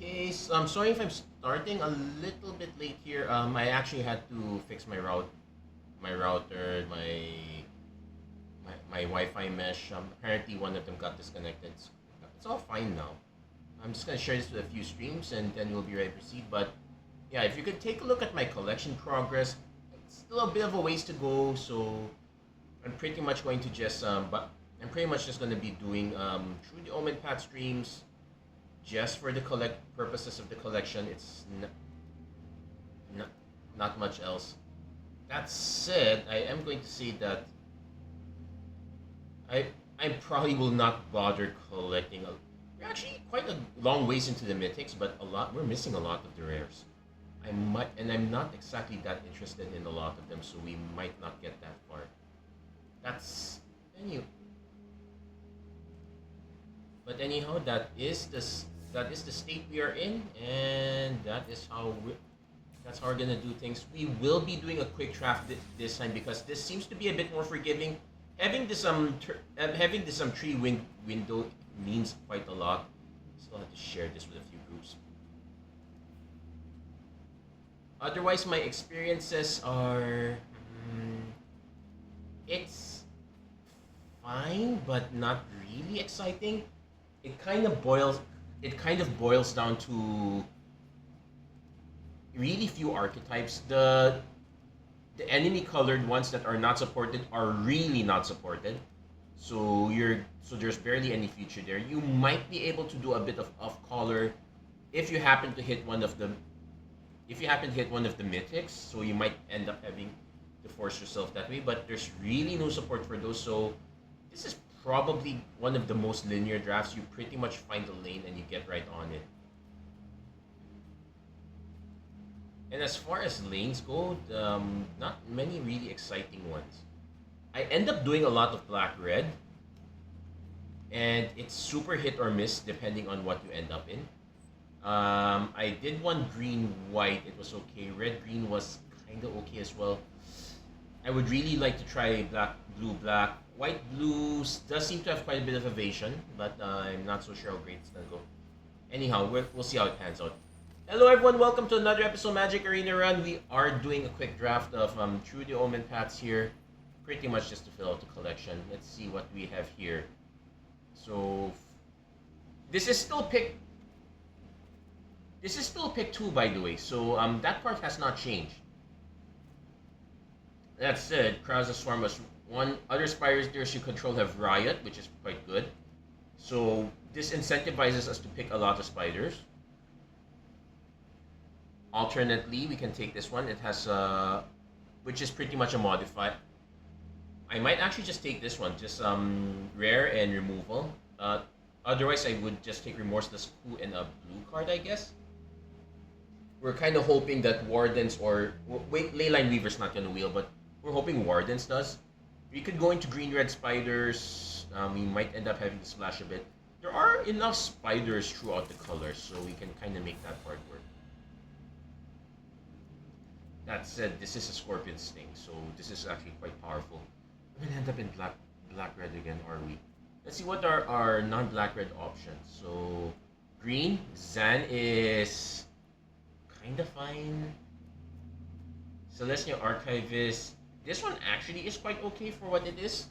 Okay, so I'm sorry if I'm starting a little bit late here. I actually had to fix my router, my Wi-Fi mesh. Apparently one of them got disconnected. So it's all fine now. I'm just gonna share this with a few streams and then we'll be ready to proceed. But yeah, if you could take a look at my collection progress, it's still a bit of a ways to go. So I'm pretty much going to just but I'm pretty much just gonna be doing Through The Omenpaths streams just for the collect purposes of the collection. It's not much else. That said, I am going to say that I probably will not bother collecting. We're actually quite a long ways into the mythics, but we're missing a lot of the rares. I'm not exactly that interested in a lot of them, so we might not get that far. That's anyway. But anyhow, that is the state we are in, and that's how we're gonna do things. We will be doing a quick draft this time because this seems to be a bit more forgiving. Having this tree window means quite a lot. Still have to share this with a few groups. Otherwise, my experiences are it's fine, but not really exciting. It kind of boils down to really few archetypes. The enemy colored ones that are not supported are really not supported. So there's barely any feature there. You might be able to do a bit of off color if you happen to hit one of the mythics. So you might end up having to force yourself that way. But there's really no support for those. So this is probably one of the most linear drafts. You pretty much find the lane and you get right on it. And as far as lanes go, not many really exciting ones. I end up doing a lot of black-red, and it's super hit or miss depending on what you end up in. I did one green-white, it was okay. Red-green was kind of okay as well. I would really like to try black-blue-black. White-blue does seem to have quite a bit of evasion, but I'm not so sure how great it's going to go. Anyhow, we'll see how it pans out. Hello everyone, welcome to another episode of MTG Arena Run. We are doing a quick draft of Through The Omenpaths here. Pretty much just to fill out the collection. Let's see what we have here. So, this is still pick 2, by the way. So, that part has not changed. That said, Crowds of Swarm was one. Other spiders you control have Riot, which is quite good. So, this incentivizes us to pick a lot of spiders. Alternately, we can take this one. It has which is pretty much a modify. I might actually just take this one, just rare and removal. Otherwise, I would just take Remorseless Coup and a blue card, I guess. We're kind of hoping that Wardens or Leyline Weaver's not gonna wheel, but we're hoping Wardens does. We could go into green-red spiders. We might end up having to splash a bit. There are enough spiders throughout the colors, so we can kind of make that part work. That said, this is a Scorpion Sting, so this is actually quite powerful. We're gonna end up in black-red again, are we? Let's see what are our non-black-red options. So, green, Zan is kind of fine. Celestial Archivist. This one actually is quite okay for what it is.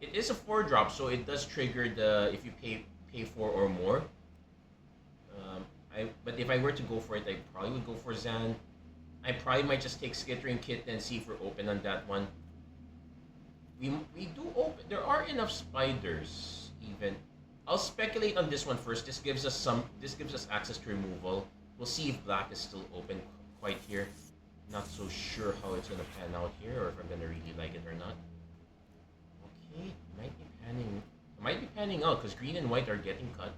It is a 4-drop, so it does trigger if you pay 4 or more. But if I were to go for it, I probably would go for Zan. I probably might just take Skittering Kit and see if we're open on that one. We do open. There are enough spiders even. I'll speculate on this one first. This gives us access to removal. We'll see if black is still open quite here. Not so sure how it's gonna pan out here, or if I'm gonna really like it or not. Okay, might be panning out because green and white are getting cut.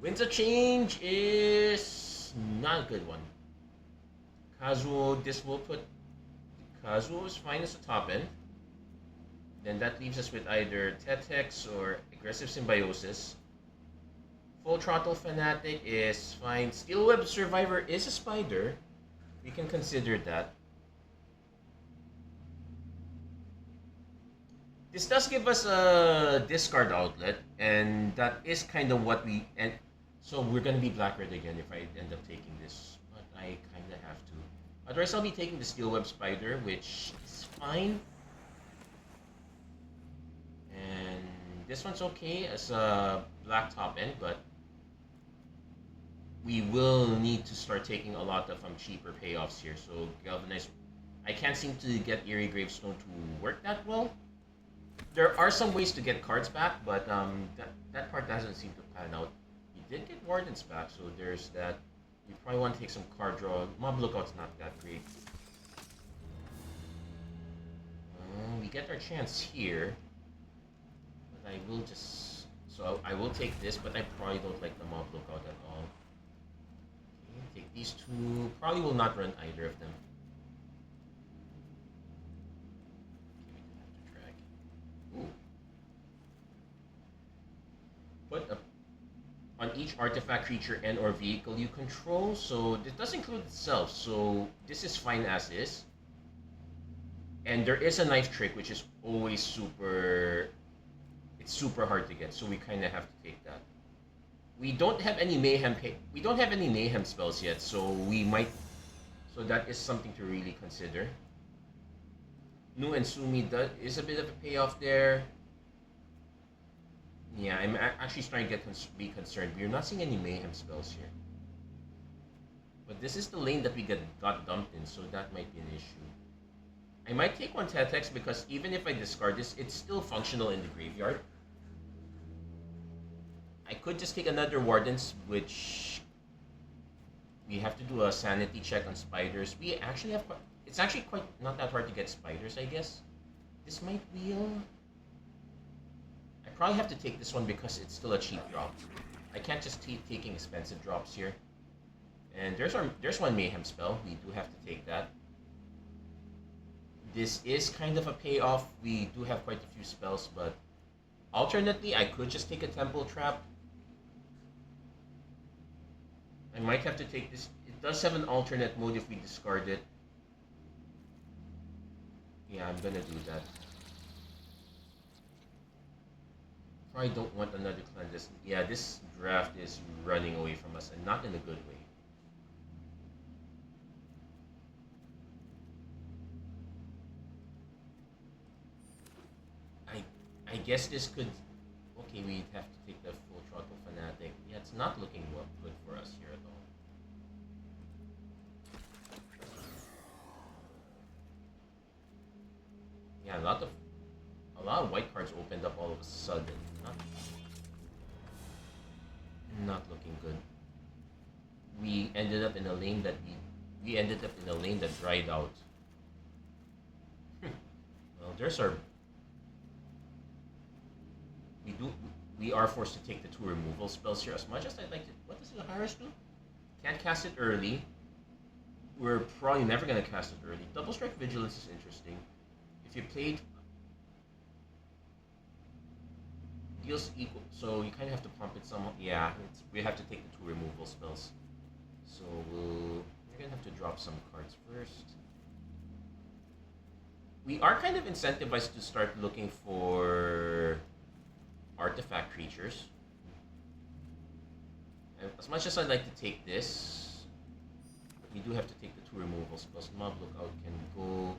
Winds of Change is not a good one. Kazuo, this will put Kazuo is fine as a top end. Then that leaves us with either Tetex or Aggressive Symbiosis. Full Throttle Fanatic is fine. Steel Web Survivor is a spider. We can consider that. This does give us a discard outlet, and that is kind of what we and so we're gonna be black red again if I end up taking this, but I kind of have to. Otherwise, I'll be taking the steel web spider, which is fine, and this one's okay as a black top end, but we will need to start taking a lot of cheaper payoffs here. So galvanize, I can't seem to get Eerie Gravestone to work that well. There are some ways to get cards back, but that part doesn't seem to pan out. You did get Wardens back, so there's that. You probably want to take some card draw. Mob Lookout's not that great. We get our chance here, but I will just... So I will take this, but I probably don't like the Mob Lookout at all. Okay, take these two. Probably will not run either of them. Ooh. Put on each artifact, creature, and or vehicle you control. So this does include itself. So this is fine as is. And there is a knife trick, which is always super... It's super hard to get, so we kind of have to take that. We don't have any mayhem. We don't have any mayhem spells yet, so we might... So that is something to really consider. Nu and Sumi is a bit of a payoff there. Yeah, I'm actually starting to be concerned. We're not seeing any mayhem spells here. But this is the lane that we got dumped in, so that might be an issue. I might take one Tetex because even if I discard this, it's still functional in the graveyard. I could just take another Wardens, which we have to do a sanity check on spiders. We actually have... It's actually quite not that hard to get spiders, I guess. This might wheel. I probably have to take this one because it's still a cheap drop. I can't just keep taking expensive drops here. And there's one mayhem spell. We do have to take that. This is kind of a payoff. We do have quite a few spells, but alternately, I could just take a temple trap. I might have to take this. It does have an alternate mode if we discard it. Yeah, I'm gonna do that. Probably don't want another clandestine. Yeah, this draft is running away from us, and not in a good way. I guess this could... Okay, we'd have to take the full throttle fanatic. Yeah, it's not looking well good for us here at all. Yeah, a lot of white cards opened up all of a sudden. Not looking good. We ended up in a lane that we ended up in a lane that dried out. Well, there's our... We are forced to take the two removal spells here. As much as I'd like to... What does the Harris do? Can't cast it early. We're probably never going to cast it early. Double Strike Vigilance is interesting. If you played... Deals equal... So you kind of have to pump it somehow. Yeah, we have to take the two removal spells. So we're going to have to drop some cards first. We are kind of incentivized to start looking for... artifact creatures. And as much as I'd like to take this, we do have to take the two removal spells. Mob Lookout can go...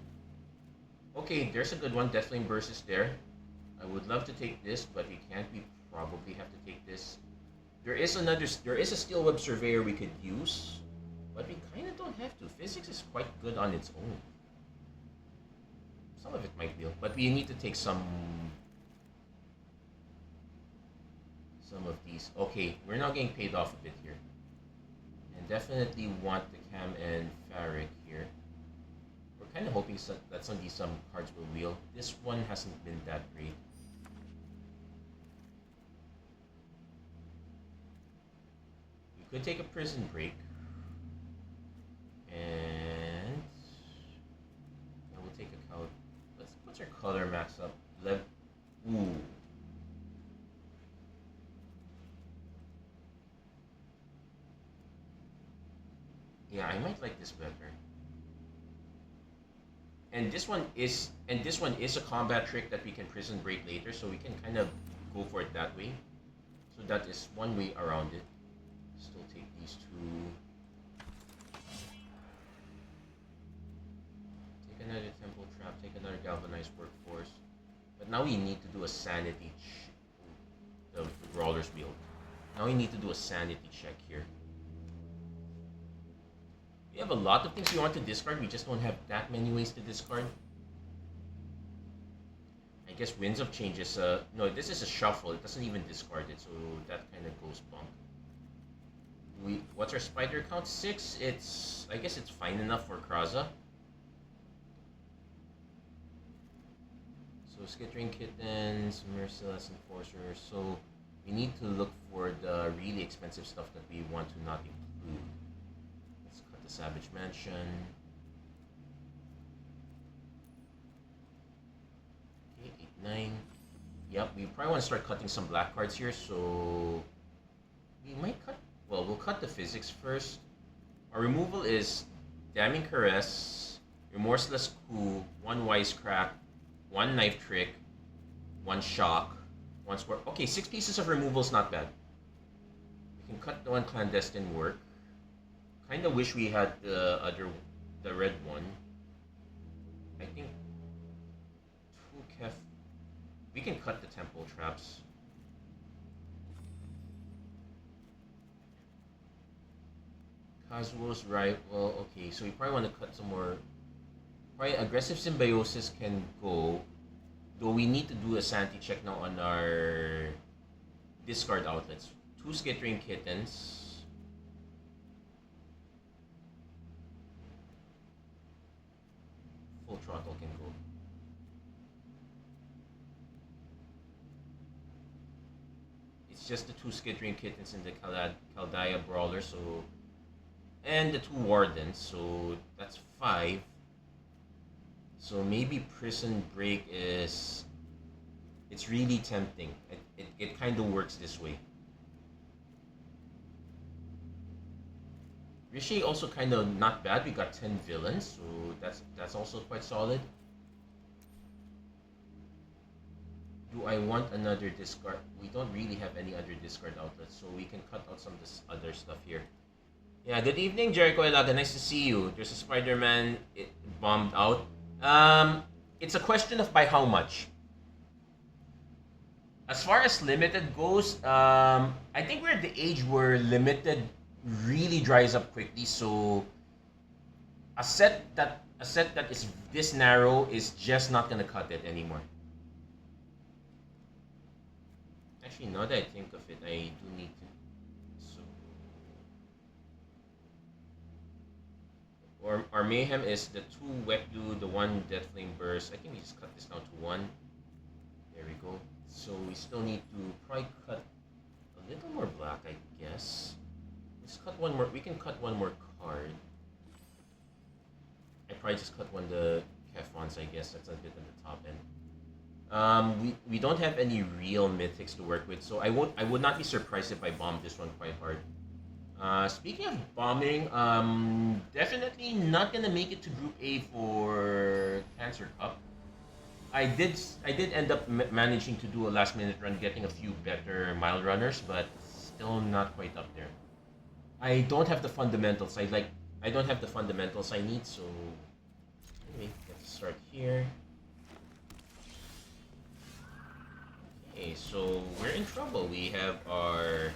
Okay, there's a good one. Deathflame Burst is there. I would love to take this, but we can't. We probably have to take this. There is a Steel Web Surveyor we could use, but we kind of don't have to. Physics is quite good on its own. Some of it might be, but we need to take some of these. Okay, we're now getting paid off a bit here. And definitely want the Cam and Farrick here. We're kind of hoping that some cards will wheel. This one hasn't been that great. We could take a Prison Break. And... we'll take a color. What's our color max up? Ooh. Yeah, I might like this better. this one is a combat trick that we can prison break later, so we can kind of go for it that way. So that is one way around it. Still take these two. Take another temple trap. Take another galvanized workforce. But now we need to do a sanity. The brawler's wheel. Now we need to do a sanity check here. We have a lot of things we want to discard. We just don't have that many ways to discard. I guess Winds of Change is no, this is a shuffle. It doesn't even discard it, so that kind of goes bunk. What's our spider count? 6. I guess it's fine enough for Kraza. So Skittering Kittens, Merciless Enforcer. So we need to look for the really expensive stuff that we want to not include. Let's cut the Savage Mansion. Okay, 8, 9. Yep, we probably want to start cutting some black cards here, so we might cut. Well, we'll cut the physics first. Our removal is Damning Caress, Remorseless Coup, 1 Wisecrack, 1 Knife Trick, 1 Shock, 1 Square. Okay, 6 pieces of removal is not bad. We can cut the 1 Clandestine Work. Kinda wish we had the red one. I think 2 Kef. We can cut the Temple Traps. Kazuo's right. Well, okay, so we probably want to cut some more. Probably Aggressive Symbiosis can go. Though we need to do a sanity check now on our discard outlets. 2 Skittering Kittens. Full Throttle can go. It's just the 2 Skittering Kittens and the Chaldea Brawler, so... And the 2 Wardens, so that's 5. So maybe Prison Break is... It's really tempting. It kind of works this way. Rishi also kind of not bad. We got 10 villains, so that's also quite solid. Do I want another discard? We don't really have any other discard outlets, so we can cut out some of this other stuff here. Yeah, good evening, Jericho Elaga. Nice to see you. There's a Spider-Man bombed out. It's a question of by how much. As far as limited goes, I think we're at the age where limited really dries up quickly. So a set that is this narrow is just not gonna cut it anymore. Actually, now that I think of it, I do need to. Our mayhem is the 2 Wet Blue, the 1 Death Flame Burst. I think we just cut this down to 1. There we go. So we still need to probably cut a little more black, I guess. Let's cut one more. We can cut one more card. I probably just cut one of the Kefons, I guess. That's a bit on the top end. We don't have any real mythics to work with, so I would not be surprised if I bomb this one quite hard. Speaking of bombing, definitely not gonna make it to Group A for Cancer Cup. I did end up managing to do a last minute run, getting a few better mile runners, but still not quite up there. I don't have the fundamentals. I don't have the fundamentals I need, so anyway, let's start here. Okay, so we're in trouble. We have our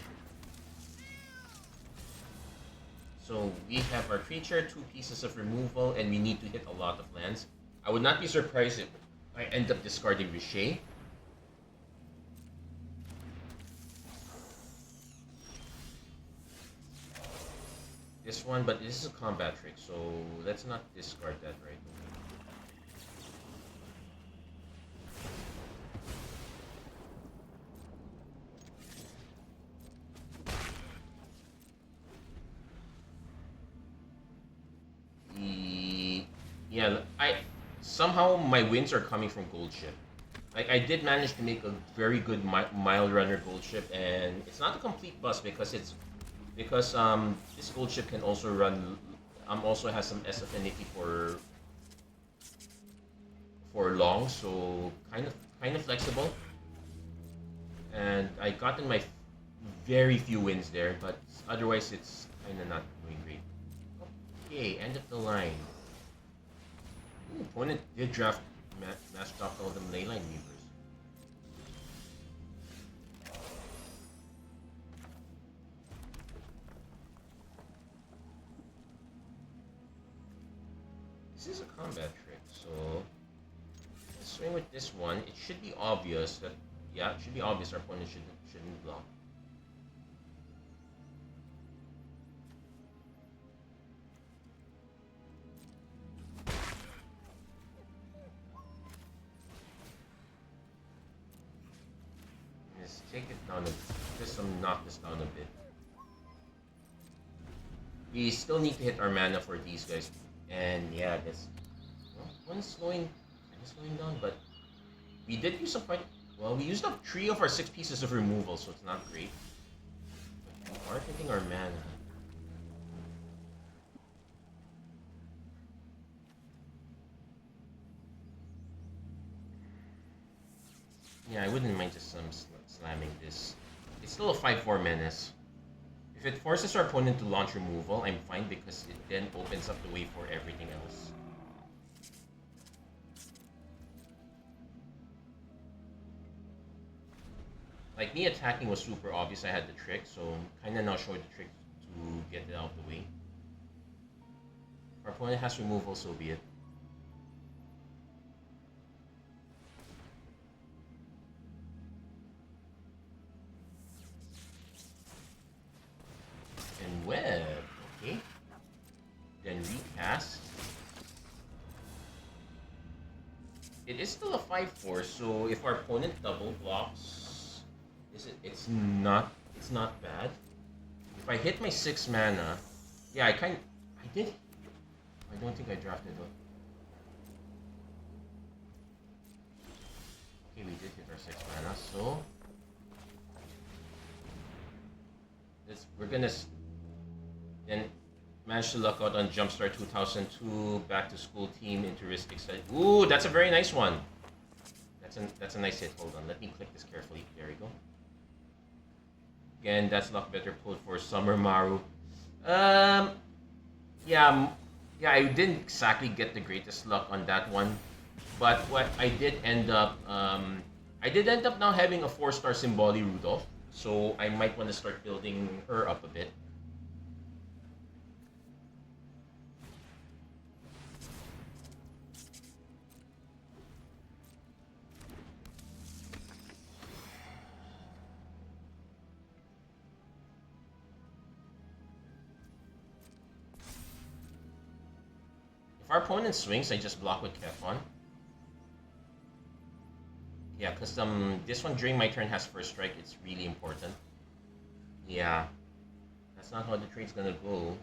creature, 2 pieces of removal, and we need to hit a lot of lands. I would not be surprised if I end up discarding Richer. This one, but this is a combat trick, so let's not discard that right away. Yeah, somehow my wins are coming from Gold Ship. Like, I did manage to make a very good mile runner Gold Ship, and it's not a complete bust because this Gold Ship can also run. Also has some S affinity for for long, so kind of flexible. And I gotten my very few wins there, but otherwise it's kind of not doing great. Okay, end of the line. Ooh, opponent did draft mass drop all them leyline weavers. This is a combat trick, so let's swing with this one. It should be obvious that, yeah, it should be obvious our opponent shouldn't block. Let's take it down just knock this down a bit. We still need to hit our mana for these guys. And yeah, that's one's slowing down, but we did use some quite well. We used up 3 of our 6 pieces of removal, so it's not great. But we are hitting our mana. Yeah, I wouldn't mind just slamming this. It's still a 5/4 menace. If it forces our opponent to launch removal, I'm fine because it then opens up the way for everything else. Like, me attacking was super obvious, I had the trick, so kinda now showing the trick to get it out of the way. If our opponent has removal, so be it. And web, okay. Then recast. It is still a 5/4, so if our opponent double blocks, it's not bad. If I hit my 6 mana, yeah, I did. I don't think I drafted though. Okay, we did hit our 6 mana, so we're gonna then manage to luck out on Jumpstart 2002, Back to School Team, Interistic Side. Ooh, that's a very nice one. That's a nice hit. Hold on, let me click this carefully. There we go. Again, that's luck better pulled for Summer Maru. Yeah, I didn't exactly get the greatest luck on that one, but what I did end up, now having a 4-star Symboli Rudolph, so I might want to start building her up a bit. If our opponent swings, I just block with Kefon. Yeah, because this one during my turn has first strike. It's really important. Yeah, that's not how the trade's gonna go.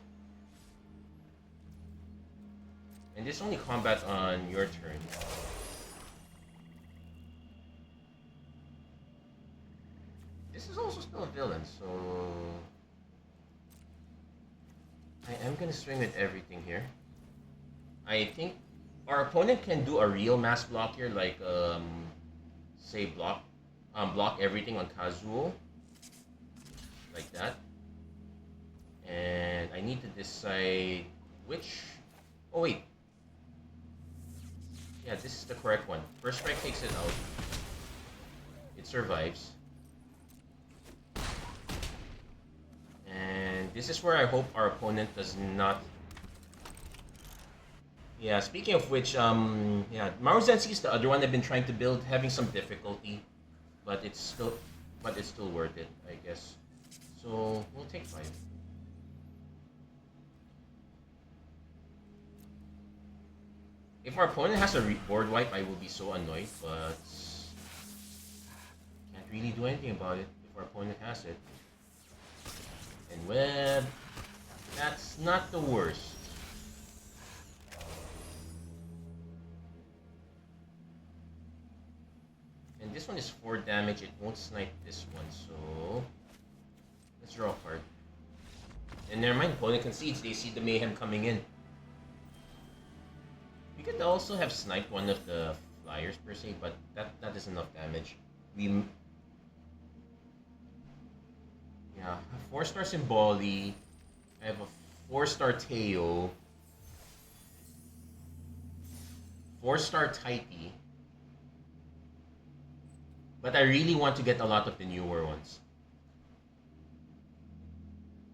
And this only combat on your turn. This is also still a villain, so I am gonna swing with everything here. I think our opponent can do a real mass block here, like say block everything on Kazuo, like that. And I need to decide which. Oh wait, yeah, this is the correct one. First strike takes it out. It survives. And this is where I hope our opponent does not. Yeah, speaking of which, yeah, Maru Zensi is the other one I've been trying to build, having some difficulty, but it's still worth it, I guess. So we'll take 5. If our opponent has a board wipe, I will be so annoyed, but can't really do anything about it if our opponent has it. And web, that's not the worst. And this one is 4 damage, it won't snipe this one, so let's draw a card. And never mind, opponent concedes, they see the mayhem coming in. We could also have sniped one of the flyers per se, but that is enough damage. We Yeah, 4-star Symboli. I have a 4-star Teo, 4-star Taiti, but I really want to get a lot of the newer ones.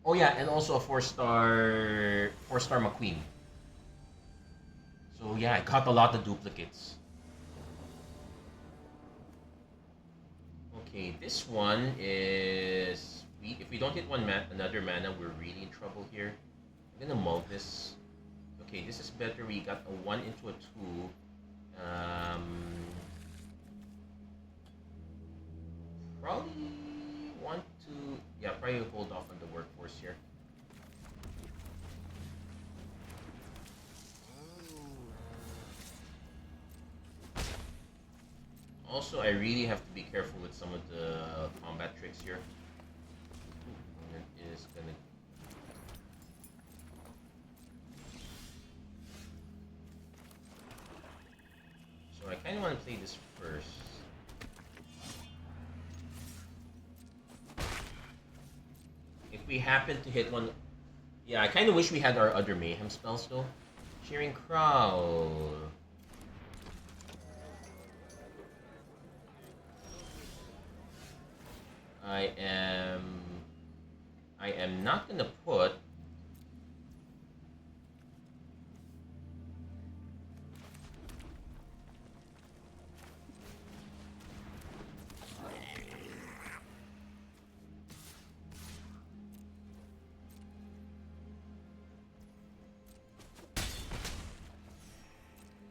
Oh yeah, and also a 4-star McQueen. So yeah, I caught a lot of duplicates. Okay, this one is if we don't hit another mana, we're really in trouble here. I'm gonna mull this. Okay, this is better. We got a 1 into a 2. Probably want to, yeah, probably hold off on the workforce here. Also, I really have to be careful with some of the combat tricks here. Opponent is gonna. So I kind of want to play this first. If we happen to hit one, yeah, I kind of wish we had our other mayhem spells though. Cheering crowd. I am not gonna put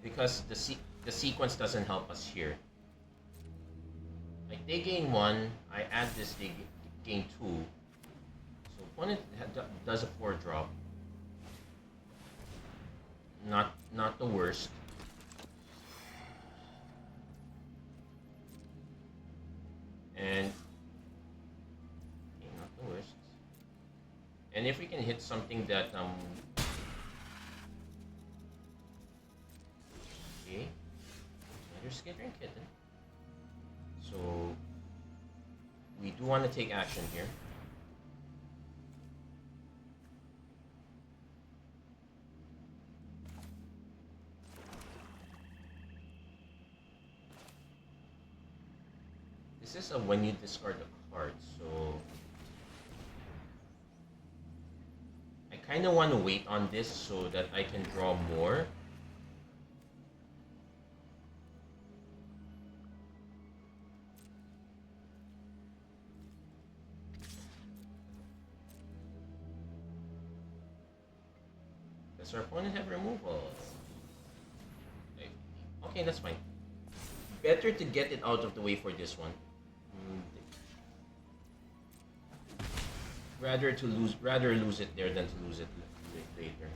because the sequence doesn't help us here. Like they gain 1, I add this, they gain 2. So opponent does a 4-drop. Not the worst. And okay, not the worst. And if we can hit something that okay, another Skittering Kitten. So we do want to take action here. This is a when you discard a card, so I kind of want to wait on this so that I can draw more. Does our opponent have removal? Okay, that's fine. Better to get it out of the way for this one. Rather lose it there than to lose it later.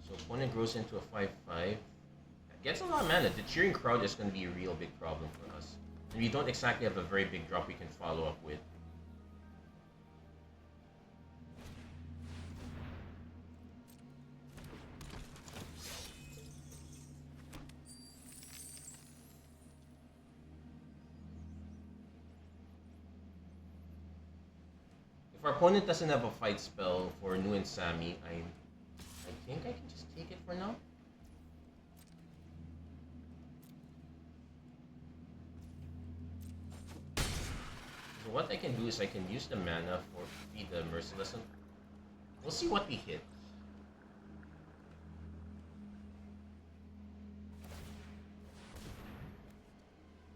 So opponent grows into a 5/5. Gets a lot of mana. The cheering crowd is going to be a real big problem for us. And we don't exactly have a very big drop we can follow up with. If our opponent doesn't have a fight spell for Nu and Sammy, I think I can just take it for now. So what I can do is I can use the mana for feed the Merciless. We'll see what we hit.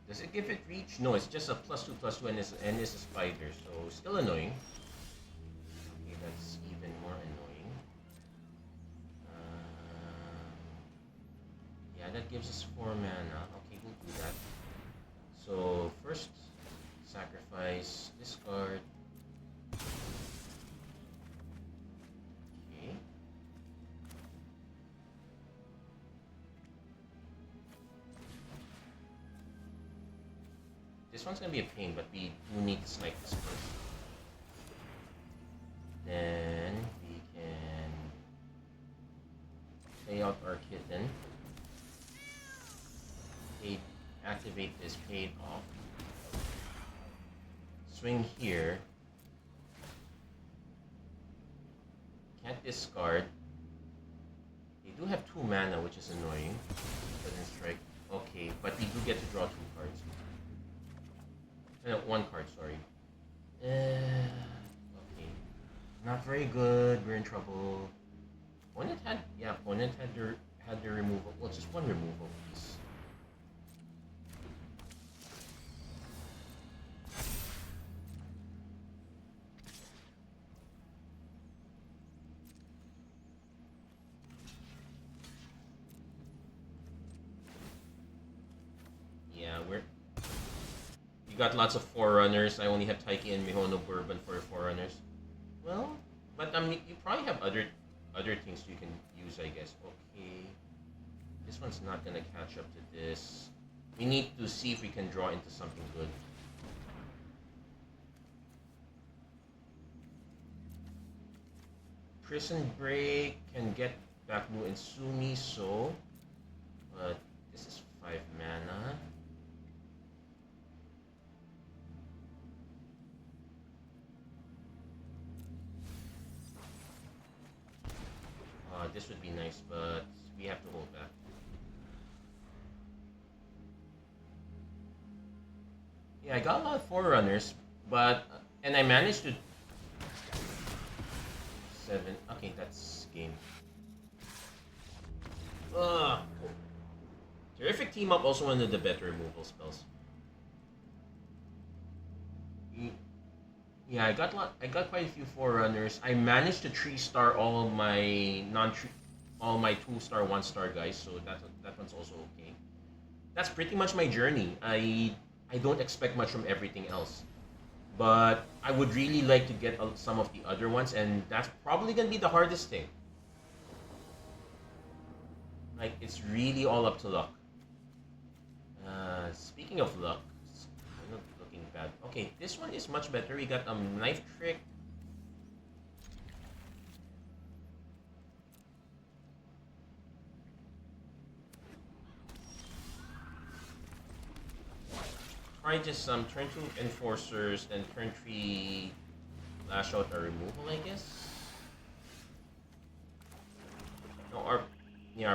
Does it give it reach? No, it's just a +2/+2 and it's a spider, so still annoying. Okay, that's even more annoying. Yeah, that gives us 4 mana. Okay, we'll do that. So first, sacrifice, discard. Okay. This one's gonna be a pain, but we do need to snipe this first. Then we can play out our kitten. Okay, Activate this, paid off. Swing here. Can't discard. They do have 2 mana, which is annoying. Doesn't strike. Okay, but we do get to draw 2 cards. No, 1 card, sorry. Okay. Not very good. We're in trouble. Opponent had their removal. Well, just 1 removal, please. We got lots of Forerunners. I only have Taiki and Mihono Bourbon for Forerunners. Well, but you probably have other things you can use, I guess. Okay, this one's not gonna catch up to this. We need to see if we can draw into something good. Prison Break can get back Mu and Sumi, so but this is 5 mana. This would be nice, but we have to hold back. Yeah, I got a lot of Forerunners, but and I managed to 7. Okay, that's game. Terrific Team Up, also one of the better removal spells. Yeah, I got quite a few Forerunners. I managed to 3-star all my 2-star, 1-star guys, so that one's also okay. That's pretty much my journey. I don't expect much from everything else, but I would really like to get some of the other ones, and that's probably gonna be the hardest thing. Like, it's really all up to luck. Speaking of luck, I'm not looking bad. Okay, this one is much better. We got Knife Trick. Try just turn 2 Enforcers, then turn 3 Lash Out or removal, I guess. No, our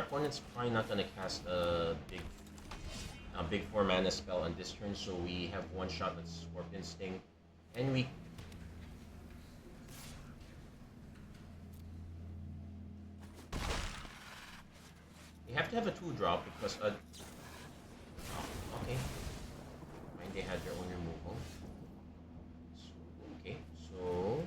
opponent's probably not gonna cast a big 4 mana spell on this turn, so we have 1 shot at Scorpion Sting, and we have to have a 2-drop because okay, fine, they had their own removal. Okay, so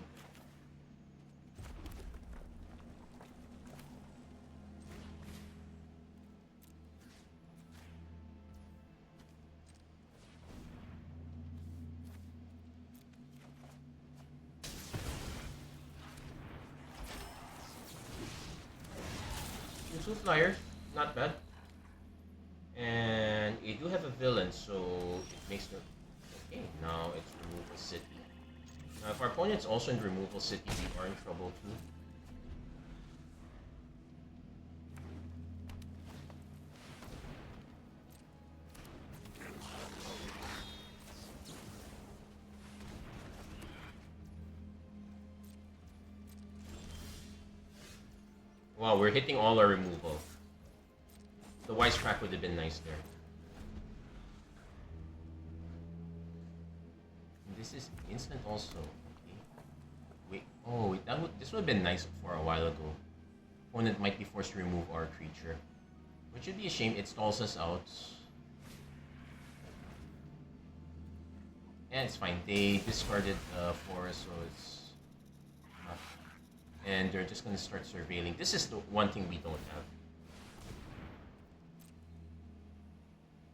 two flyers, not bad. And you do have a villain, so it makes the okay. Now it's Removal City. Now, if our opponent's also in Removal City, we are in trouble too. Wow, we're hitting all our removal. The Wisecrack would have been nice there. And this is instant also. Okay. Wait. Oh, wait, this would have been nice for a while ago. Opponent might be forced to remove our creature, which would be a shame. It stalls us out. And it's fine. They discarded Forest, so it's and they're just going to start surveilling. This is the one thing we don't have.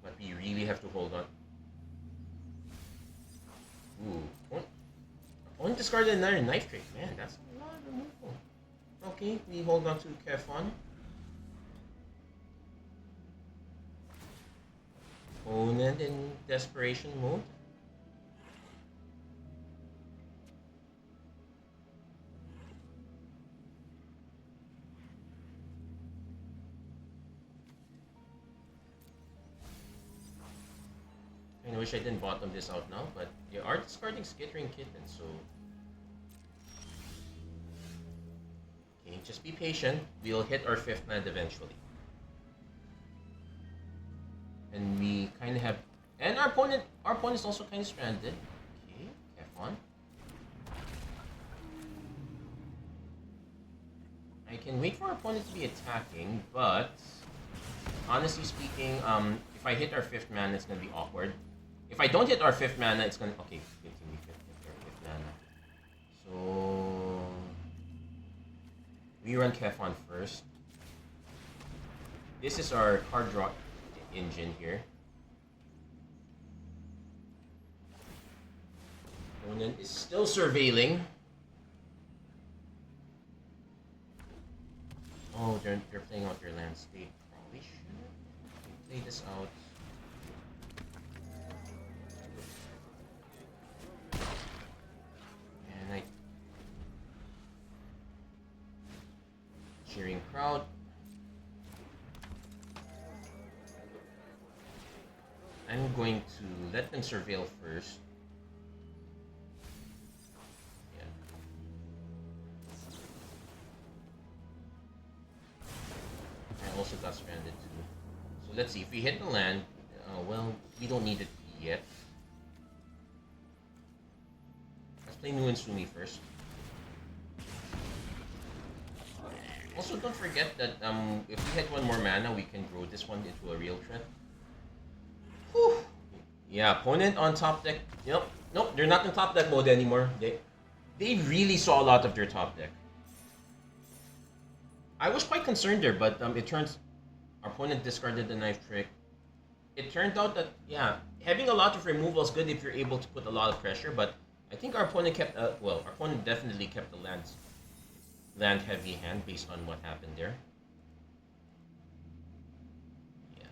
But we really have to hold on. Ooh. Opponent discarded another Knife Trick. Man, that's a lot of removal. Okay, we hold on to Kefon. Opponent in desperation mode. wish I didn't bottom this out now, but they are discarding Skittering Kitten, so... Okay, just be patient. We'll hit our 5th land eventually. And we kind of have... And our opponent's also kind of stranded. Okay, F1. I can wait for our opponent to be attacking, but... Honestly speaking, if I hit our 5th mana, it's gonna be awkward. If I don't hit our 5th mana, it's gonna... Okay, hit our 5th mana. So... We run Kefon first. This is our card draw engine here. Opponent is still surveilling. Oh, they're playing out their land state. Probably should play this out. And I cheering crowd. I'm going to let them surveil first. Yeah. I also got stranded too. So let's see, if we hit the land, well, we don't need it yet. Let's play Nu and Sumi first. Also, don't forget that if we hit one more mana, we can grow this one into a real threat. Whew. Yeah, opponent on top deck. Nope, they're not in top deck mode anymore. They really saw a lot of their top deck. I was quite concerned there, but it turns our opponent discarded the knife trick. It turned out that, yeah, having a lot of removal is good if you're able to put a lot of pressure, but I think our opponent kept, well, our opponent definitely kept the land heavy hand based on what happened there. Yeah.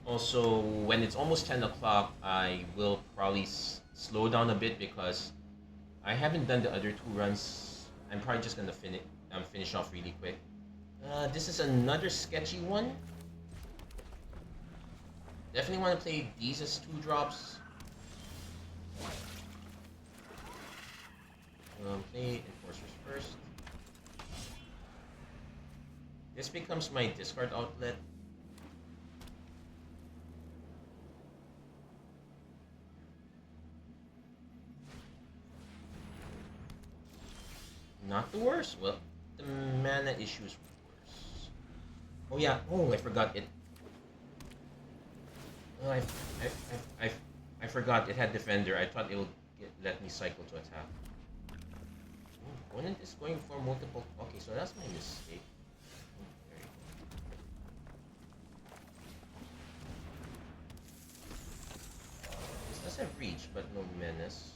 Also, when it's almost 10 o'clock, I will probably slow down a bit because I haven't done the other 2 runs. I'm probably just gonna finish off really quick. This is another sketchy one. Definitely want to play these as 2 drops. Play Enforcers first. This becomes my discard outlet. Not the worst. Well, the mana issue is worse. Oh yeah. Oh, I forgot it. Oh, I forgot it had Defender. I thought it would let me cycle to attack. Opponent is going for multiple. Okay, so that's my mistake. This does have reach, but no menace.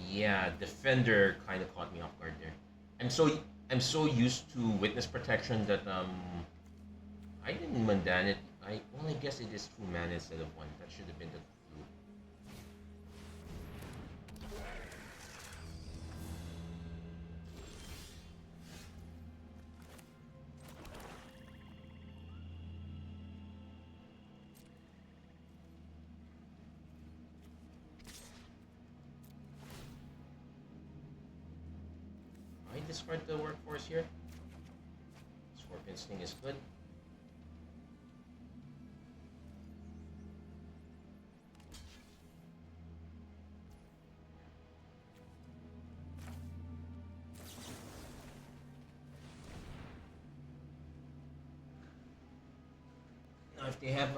Yeah, Defender kind of caught me off guard there. I'm so used to Witness Protection that I didn't mundan it. I guess it is 2 mana instead of 1. That should have been the clue. I discard the workforce here. Scorpion Sting is good. Now if they have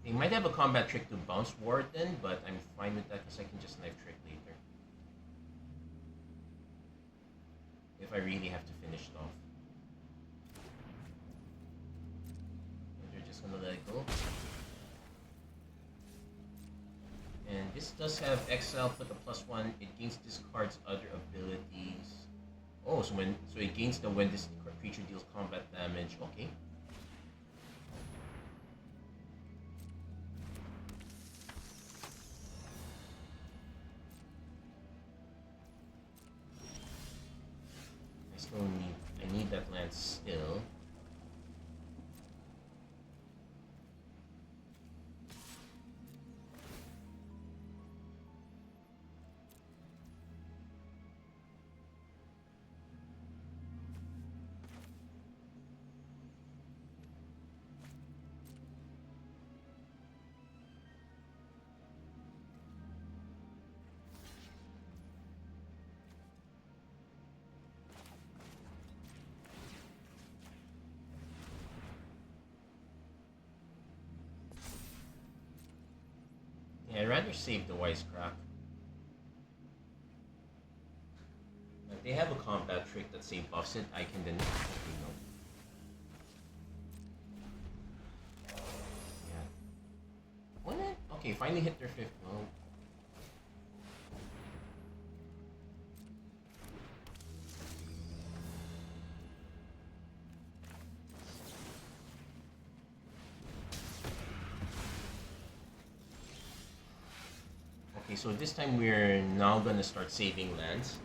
they might have a combat trick to bounce Warden, but I'm fine with that because I can just knife trick later. If I really have to finish it off. And they're just gonna let it go. And this does have exile, put a +1. It gains this card's other abilities. Oh, so it gains the when this creature deals combat damage. Okay. I still need that land still. Yeah, I'd rather save the wisecrack. If they have a combat trick that say buffs it, I can then know. Yeah. Wouldn't it? Okay, finally hit their 5th. Well, okay, so this time we're now gonna start saving lands.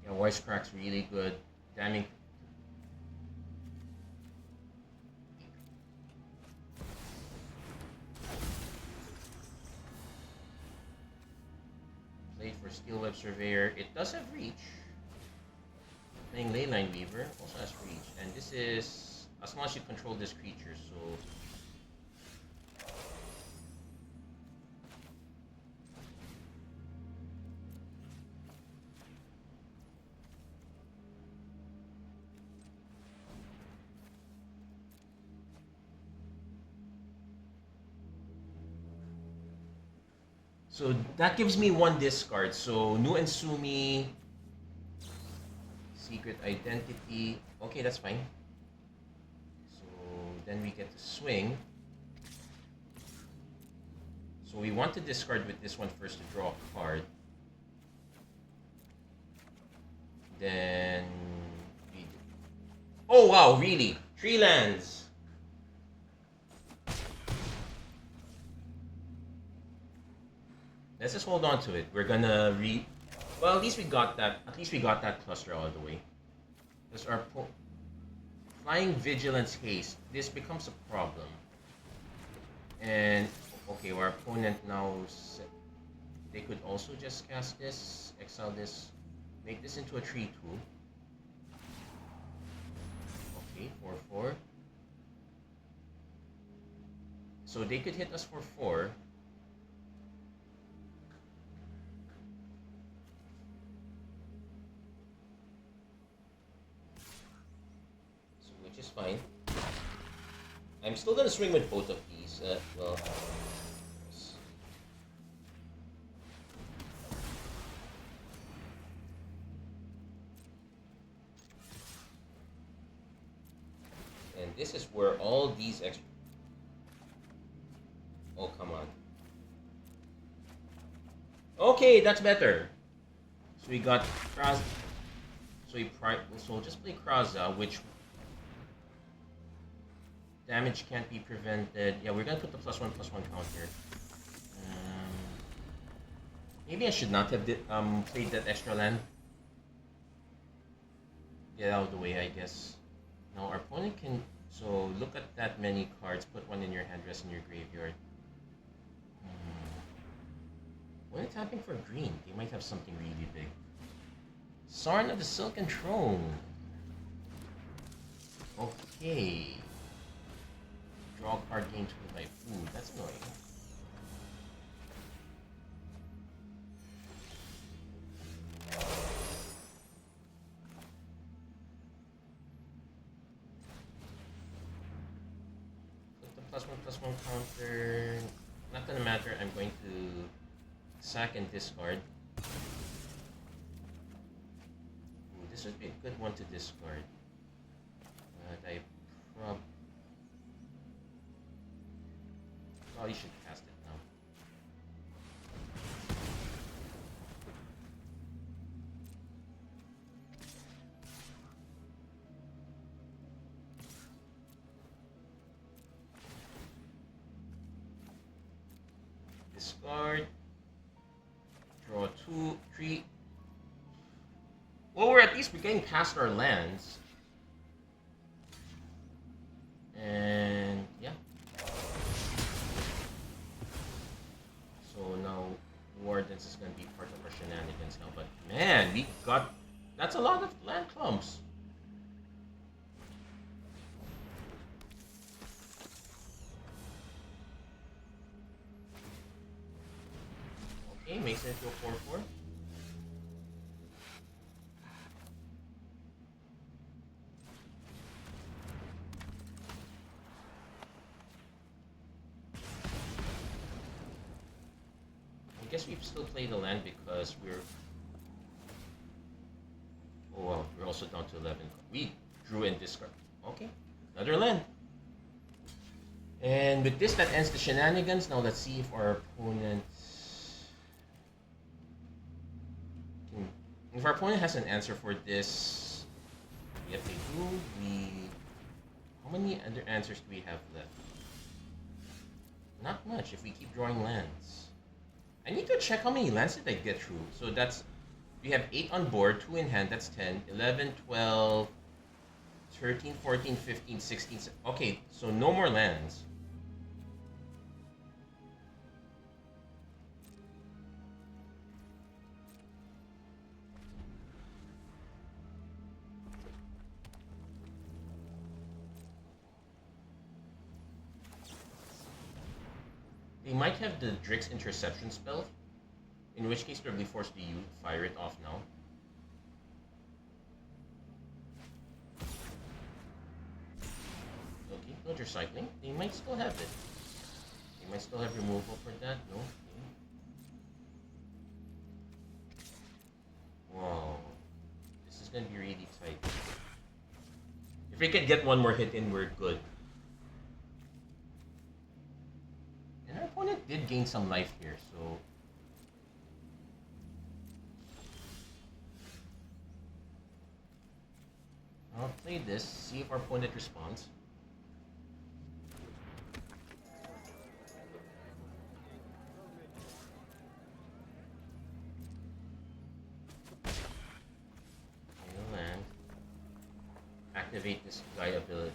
Yeah, wisecrack's really good. Damning. For Steel Web Surveyor, it does have reach. Playing Leyline Weaver also has reach, and this is as long as you control this creature. So that gives me 1 discard. So Nu and Sumi, Secret Identity. Okay, that's fine. So then we get to swing. So we want to discard with this one first to draw a card. Then we... Oh wow, really? 3 lands. Let's just hold on to it. We're gonna well, at least we got that. At least we got that cluster all the way. Because our Flying Vigilance Haste. This becomes a problem. And okay, our opponent now they could also just cast this, exile this, make this into a 3/2. Okay, 4/4. So they could hit us for 4. Which is fine. I'm still gonna swing with both of these. Well, and this is where all these extra. Oh, come on. Okay, that's better. So we got Kraz. So we'll just play Kraza, which damage can't be prevented. Yeah, we're gonna put the +1/+1 counter. Maybe I should not have played that extra land. Get out of the way, I guess. Now our opponent can. So look at that many cards. Put 1 in your hand, rest in your graveyard. When it's tapping for green, they might have something really big. Sarn of the Silken Throne. Okay. Draw a card, gain 2 life. Ooh, that's annoying. Put the +1/+1 counter. Not gonna matter. I'm going to sack and discard. Ooh, this would be a good one to discard. But I probably should cast it now. discard. Draw 2, 3. Well, we're at least getting past our lands. And yeah. So now Wardens is going to be part of our shenanigans now. But man, we got... That's a lot of land clumps. Okay, makes it into a 4/4. I guess we still play the land because we're... Oh well, we're also down to 11. We drew and discard. Okay, another land. And with this, that ends the shenanigans. Now let's see if our opponent... If our opponent has an answer for this... If they do, we... How many other answers do we have left? Not much if we keep drawing lands. I need to check how many lands did I get through. So that's... We have 8 on board, 2 in hand, that's 10, 11, 12, 13, 14, 15, 16... Okay, so no more lands. They might have the Drix interception spell, in which case they'll be forced to fire it off now. Okay, no recycling. They might still have it. They might still have removal for that. No. Okay. Wow. This is gonna be really tight. If we can get one more hit in, we're good. And our opponent did gain some life here, so... I'll play this, see if our opponent responds. Land. Activate this guy ability.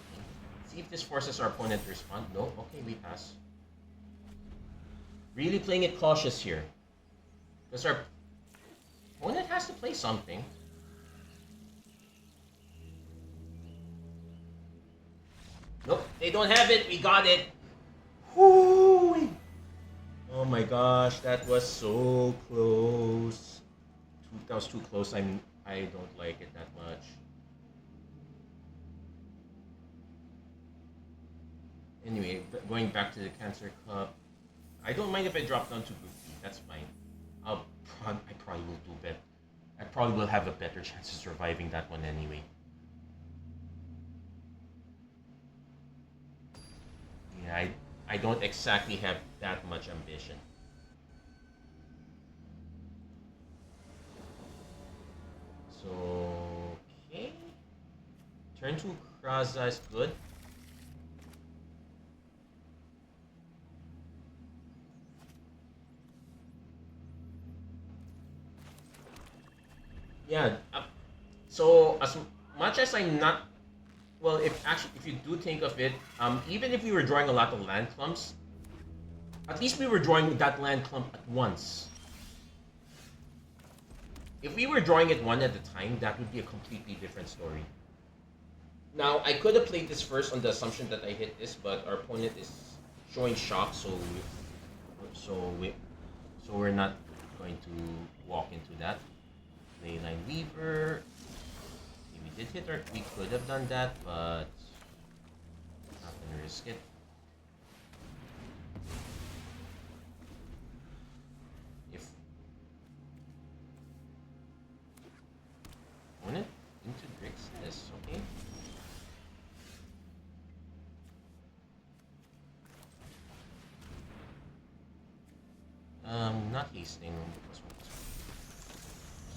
See if this forces our opponent to respond. No? Okay, we pass. Really playing it cautious here. Because our opponent has to play something. Nope, they don't have it. We got it. Whoo! Oh my gosh, that was so close. That was too close. I don't like it that much. Anyway, going back to the Cancer Cup. I don't mind if I drop down to Group B. That's fine. I probably will do better. I probably will have a better chance of surviving that one anyway. Yeah, I don't exactly have that much ambition. So, okay. Turn 2 Kraza is good. Yeah, so as much as I'm not... Well, if you do think of it, even if we were drawing a lot of land clumps, at least we were drawing that land clump at once. If we were drawing it one at a time, that would be a completely different story. Now, I could have played this first on the assumption that I hit this, but our opponent is showing shock, so we're not going to walk into that. Leyline Weaver. We did hit her. We could have done that, but not gonna risk it. If opponent into Grixis, okay. Not hasting.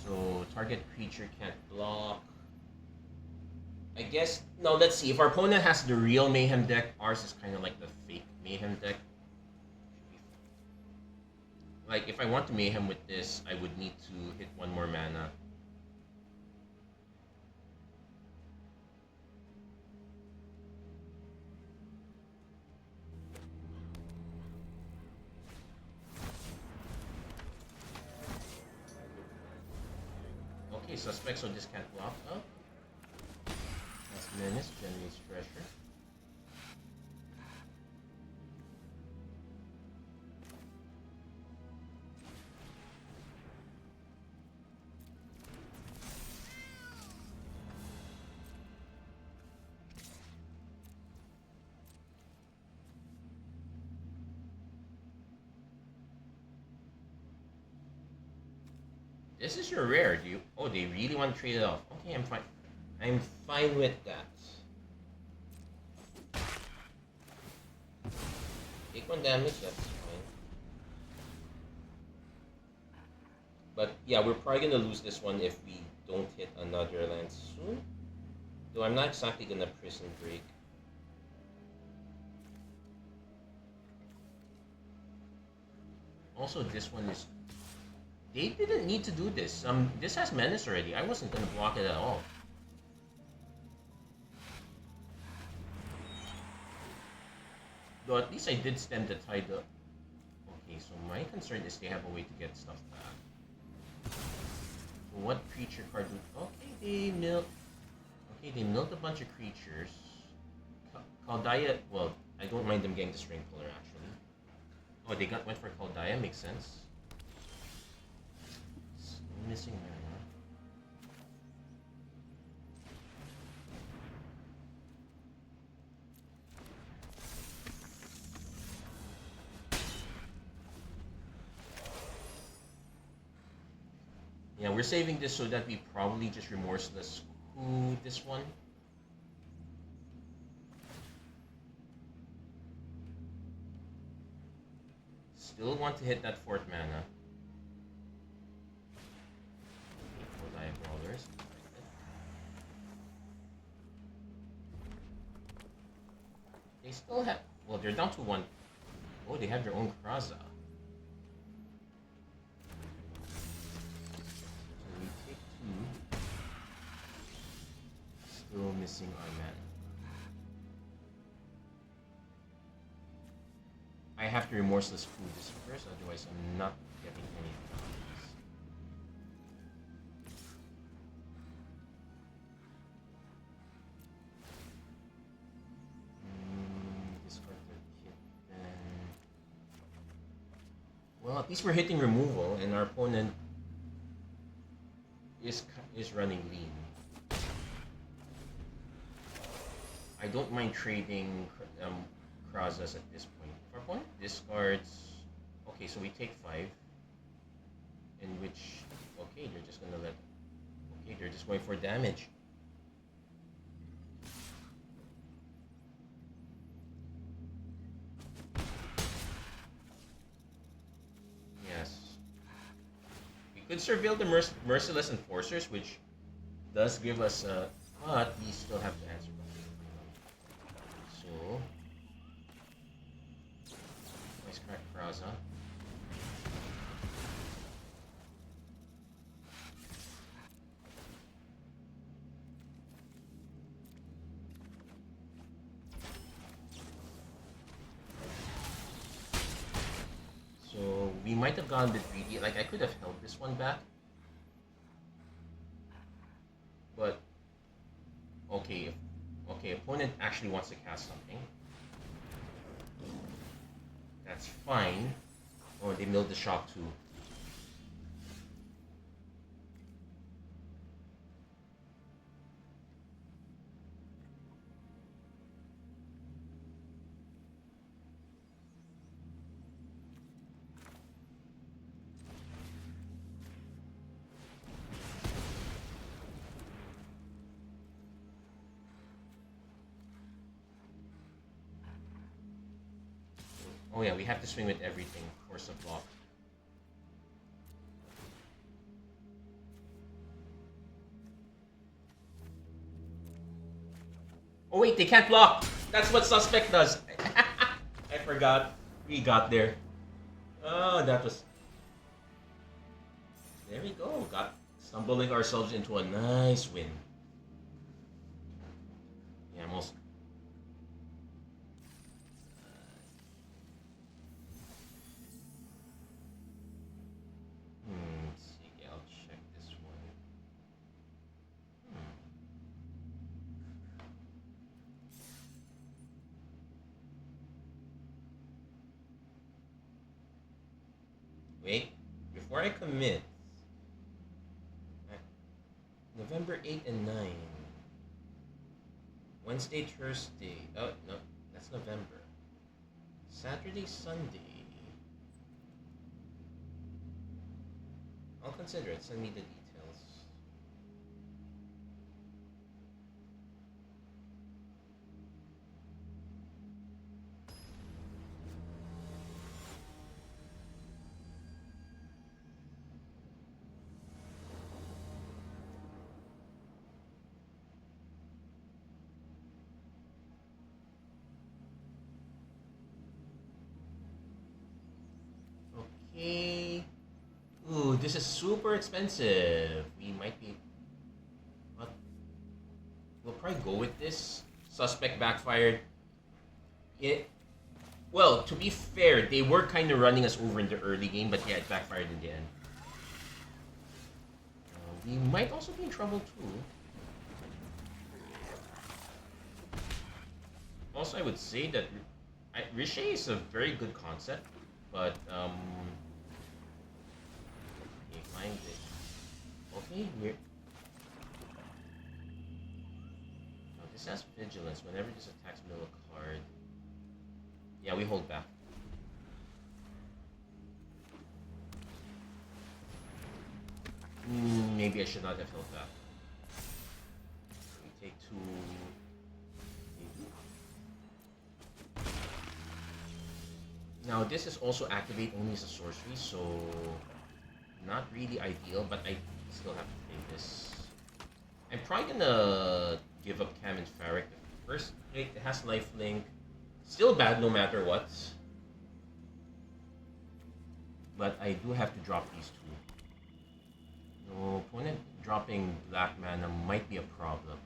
So target creature can't block. I guess, no, let's see. If our opponent has the real Mayhem deck, ours is kind of like the fake Mayhem deck. Like, if I want to mayhem with this, I would need to hit one more mana. Okay, suspect, so this can't block up. That's menace, generates pressure. This is your rare. Do you? Oh, they really want to trade it off. Okay, I'm fine. I'm fine with that. Take one damage. That's fine. But yeah, we're probably gonna lose this one if we don't hit another land soon. Though I'm not exactly gonna prison break. Also, this one is. They didn't need to do this. This has menace already. I wasn't gonna block it at all. Though at least I did stem the tide up. Okay, so my concern is they have a way to get stuff back. So what creature card do... Okay, they milled... Okay, they milled a bunch of creatures. Caldaya... Well, I don't mind them getting the String Puller, actually. Oh, they went for Caldaya, makes sense. Missing mana. Yeah, we're saving this so that we probably just remorseless coup this one. Still want to hit that 4th mana. Brawlers. They still have... Well, they're down to 1. Oh, they have their own Kraza. So we take 2. Still missing our mana. I have to remorseless coup this first, otherwise I'm not getting anything. Well, at least we're hitting removal, and our opponent is running lean. I don't mind trading Krazas at this point. If our opponent discards... Okay, so we take 5. In which... Okay, they're just gonna let... Okay, they're just going for damage. Could surveil the Merciless Enforcers, which does give us a... But we still have to answer. So... Nice crack Kraza. So we might have gone a bit greedy. Like, I could have held this one back. But okay, opponent actually wants to cast something. That's fine. Or they milled the shock too. Oh yeah, we have to swing with everything. Force a block. Oh wait, they can't block! That's what Suspect does! I forgot. We got there. Oh, that was... There we go. Got stumbling ourselves into a nice win. Yeah, most. Let's see. Yeah, I'll check this one. Hmm. Wait, before I commit, November 8 and 9. Wednesday, Thursday. Oh, no, that's November. Saturday, Sunday. I'll consider it. Send me the details. Okay. Ooh, this is super expensive. We might be. What? We'll probably go with this. Suspect backfired. It. Well, to be fair, they were kind of running us over in the early game, but yeah, it backfired in the end. We might also be in trouble too. Also, I would say that Riche is a very good concept, but okay, find it. Okay, we're. Now this has vigilance. Whenever this attacks middle card, yeah, we hold back. Maybe I should not have held back. We take two. Now this is also activate only as a sorcery, so not really ideal, but I still have to play this. I'm probably gonna give up Cam and Farrick. First, it has lifelink. Still bad no matter what. But I do have to drop these two. No, opponent dropping black mana might be a problem.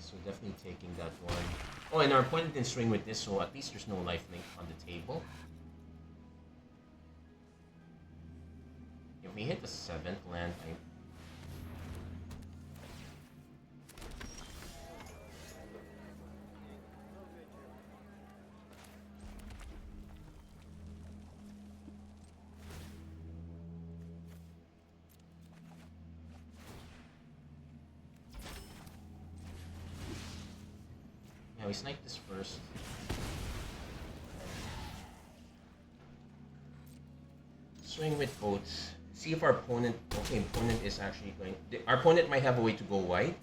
So definitely taking that one. Oh, and our opponent didn't swing with this, so at least there's no lifelink on the table. If we hit the 7th land, we snipe this first. Swing with boats. See if our opponent. Okay, opponent is actually going. Our opponent might have a way to go wide.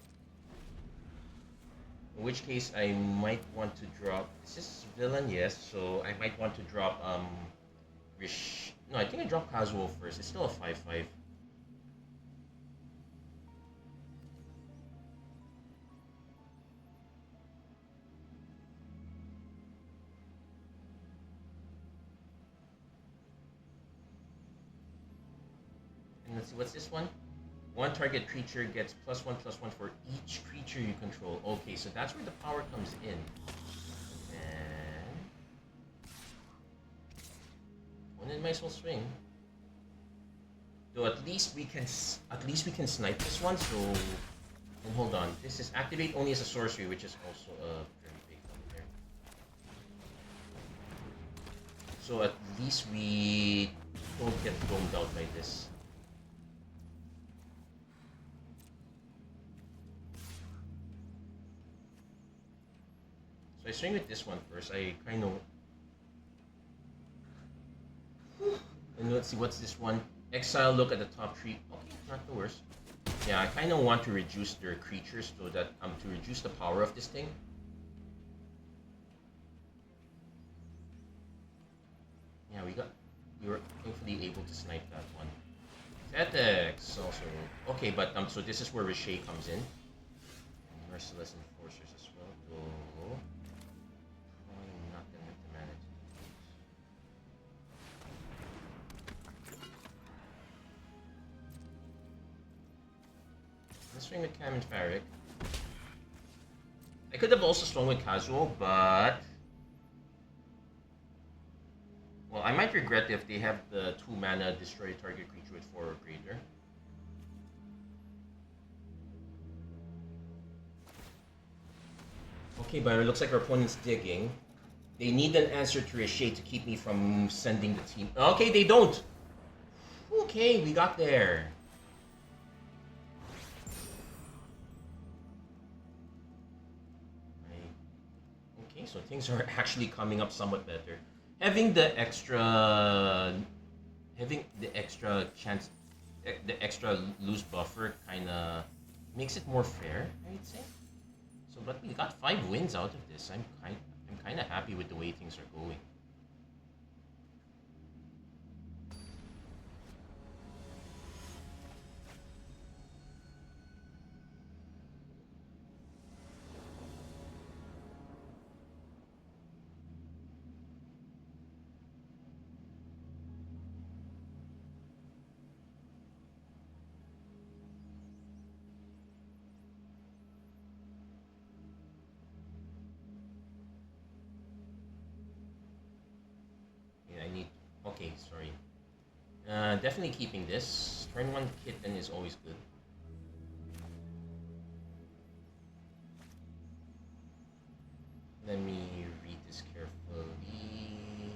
In which case, I might want to drop. This is villain, yes. So I might want to drop Rish. No, I think I dropped Kazuo first. It's still a 5/5. Let's see, what's this one? One target creature gets +1/+1 for each creature you control. Okay, so that's where the power comes in. And opponent might as well swing. Though at least we can snipe this one. So, and hold on, this is activate only as a sorcery, which is also a very big one there. So at least we don't get domed out by this. So I swing with this one first. I kind of. And let's see, what's this one? Exile, look at the top tree. Okay, not the worst. Yeah, I kind of want to reduce their creatures so that to reduce the power of this thing. Yeah, we got. We were thankfully able to snipe that one. Tetex also. Okay, but so this is where Riche comes in. And Merciless Enforcers as well. So probably not gonna have to manage. Let's swing with Cam and Farrick. I could have also swung with Casual, but well, I might regret if they have the 2 mana destroy target creature with 4 or greater. Okay, but it looks like our opponent's digging. They need an answer to Riche to keep me from sending the team. Okay, they don't. Okay, we got there. Okay, so things are actually coming up somewhat better. Having the extra chance, the extra loose buffer kind of makes it more fair, I'd say. So, but we got 5 wins out of this. I'm kind of happy with the way things are going. I need. Okay, sorry. Definitely keeping this. Turn 1 Kitten is always good. Let me read this carefully.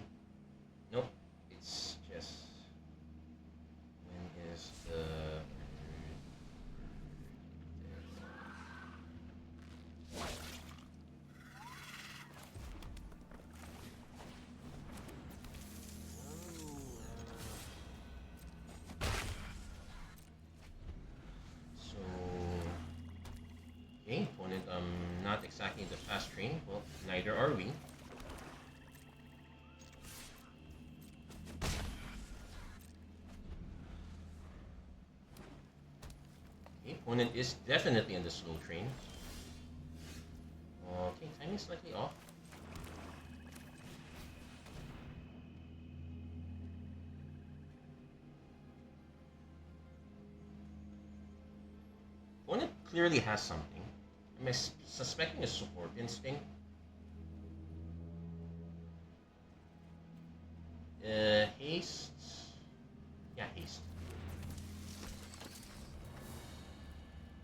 Nope. It's just. When is the. Okay, opponent, not exactly the fast train. Well, neither are we. Okay, opponent is definitely in the slow train. Okay, timing slightly off. Opponent clearly has something. I'm suspecting a support instinct. Haste. Yeah, haste.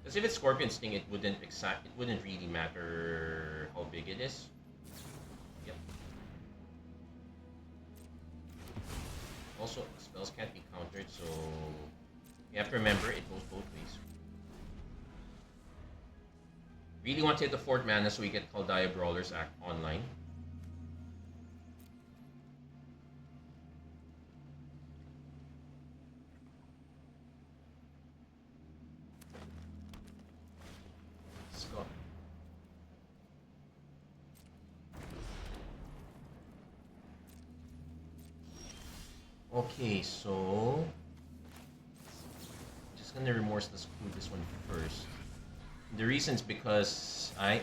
Because if it's Scorpion Sting, it wouldn't really matter how big it is. Yep. Also, spells can't be countered, so you have to remember it goes both ways. Really want to hit the 4th mana so we get Kaldaya Brawlers Act online. Let's go. Okay, so just gonna remorseless clue this one first. The reason's because I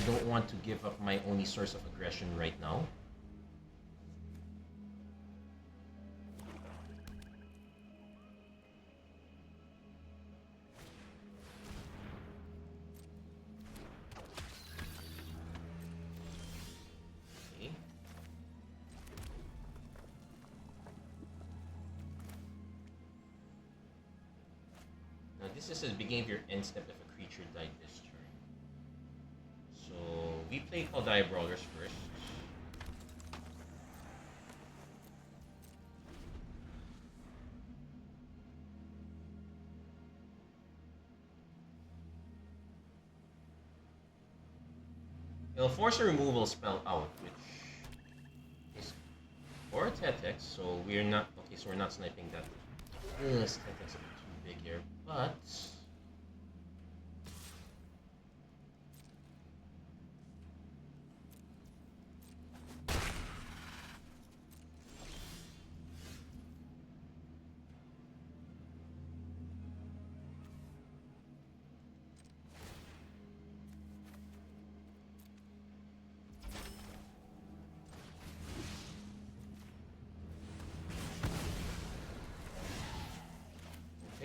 don't want to give up my only source of aggression right now. Okay. Now this is the beginning of your end step if a creature died this turn. So we play Kaldaya Brawlers first. It'll force a removal spell out, which is for a Tetex, so we're not okay, so we're not sniping that. This Tetex is a bit too big here, but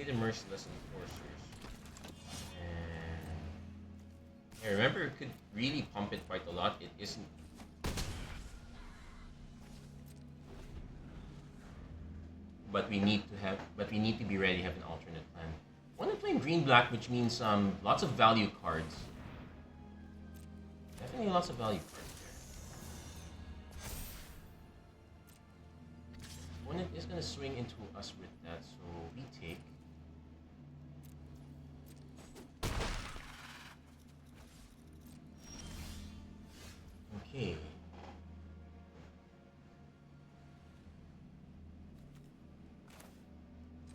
the Merciless Enforcers. And yeah, remember, it could really pump it quite a lot. It isn't. But we need to have. But we need to be ready. Have an alternate plan. I want to play green black, which means lots of value cards. Definitely lots of value cards there. Opponent is gonna swing into us with that, so we take. Okay.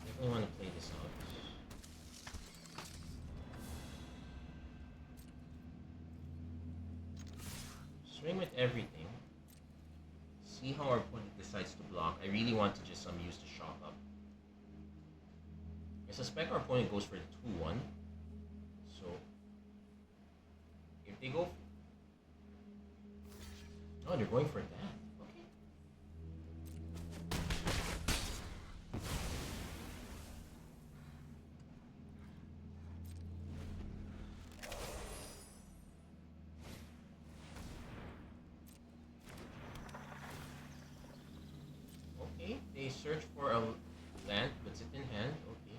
Definitely want to play this out. Swing with everything. See how our opponent decides to block. I really want to just use the shock up. I suspect our opponent goes for the 2-1. So if they go, oh, they're going for that. Okay. Okay, they search for a land, puts it in hand. Okay,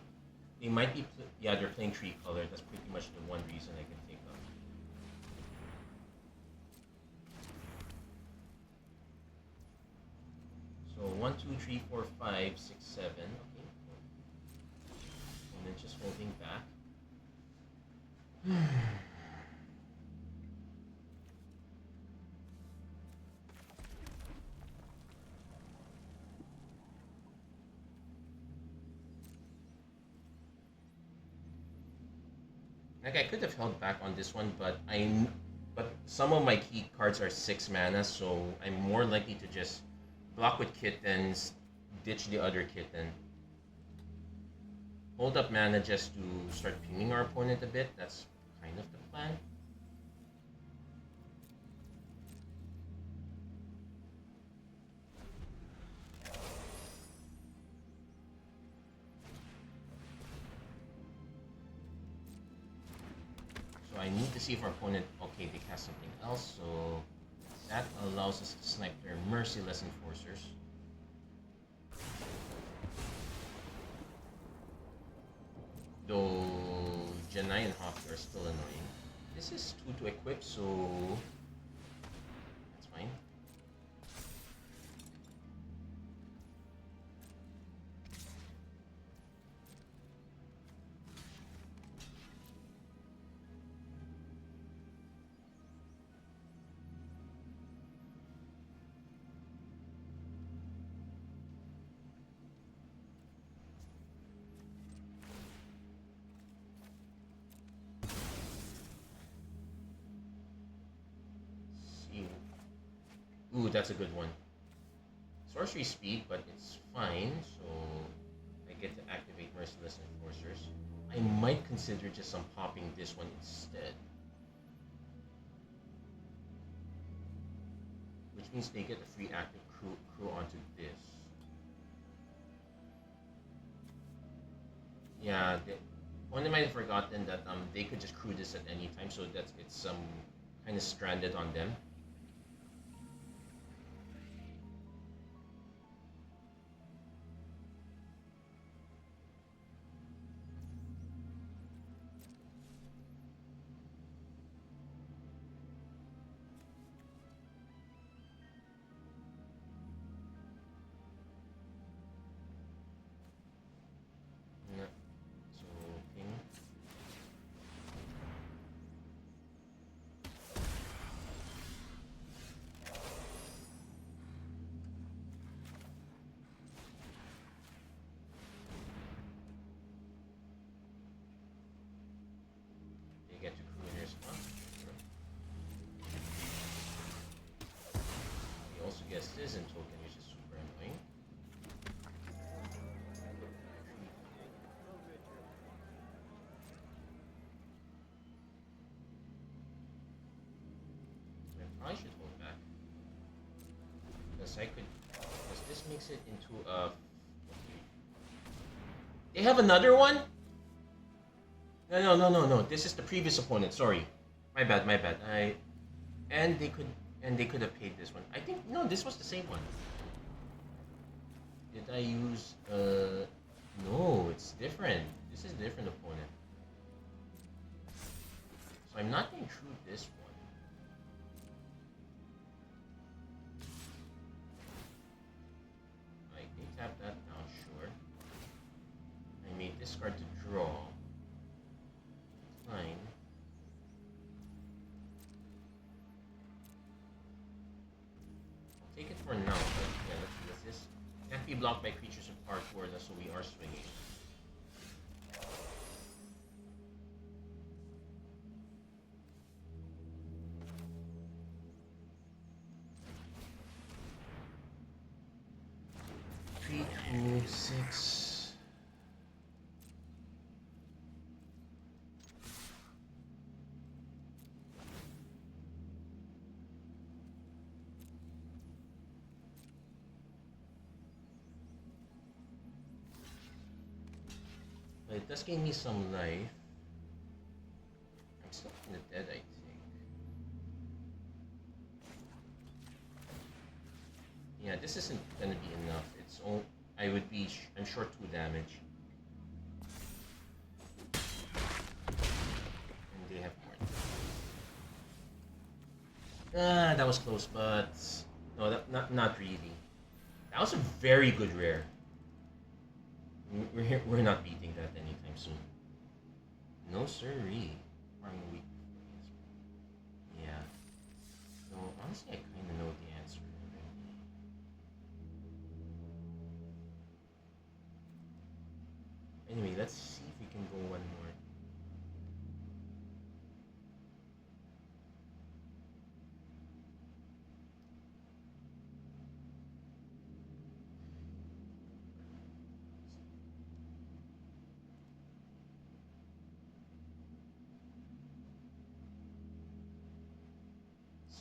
they might be, yeah, they're playing tree color. That's pretty much the one reason I can think of. So 1, 2, 3, 4, 5, 6, 7. Okay, and then just holding back. Like, I could have held back on this one, but some of my key cards are 6 mana, so I'm more likely to just block with kittens, ditch the other kitten, hold up mana just to start pinging our opponent a bit. That's kind of the plan. So I need to see if our opponent, okay, they cast something else, so that allows us to snipe their Merciless Enforcers. Though Janai and Hockey are still annoying. This is 2 to equip, so that's fine. Ooh, that's a good one. Sorcery speed, but it's fine, so I get to activate Merciless Enforcers. I might consider just some popping this one instead. Which means they get a free active crew onto this. Yeah, one might have forgotten that they could just crew this at any time, so that it's kind of stranded on them. Get to crew in your spot. Sure. He also gets Citizen token, which is super annoying. I probably should hold back. Because this makes it into a... They have another one? No. This is the previous opponent. Sorry, my bad. And they could have paid this one. I think no, this was the same one. Did I use No, it's different. This is a different opponent. So I'm not going through this one. Like they tap that now, sure. I made this card to draw. Fine. I'll take it for now, but yeah, let's see. This can't be blocked by creatures of power 4, so we are swinging. Three, two, six. But it does give me some life. I'm still kind of dead, I think. Yeah, this isn't gonna be enough. It's all I'm short 2 damage. And they have more. That was close, but no, not really. That was a very good rare. We're not beating that anytime soon. No sirree. Farming week. Yeah. So honestly, I kind of know the answer already. Anyway, let's see if we can go one more.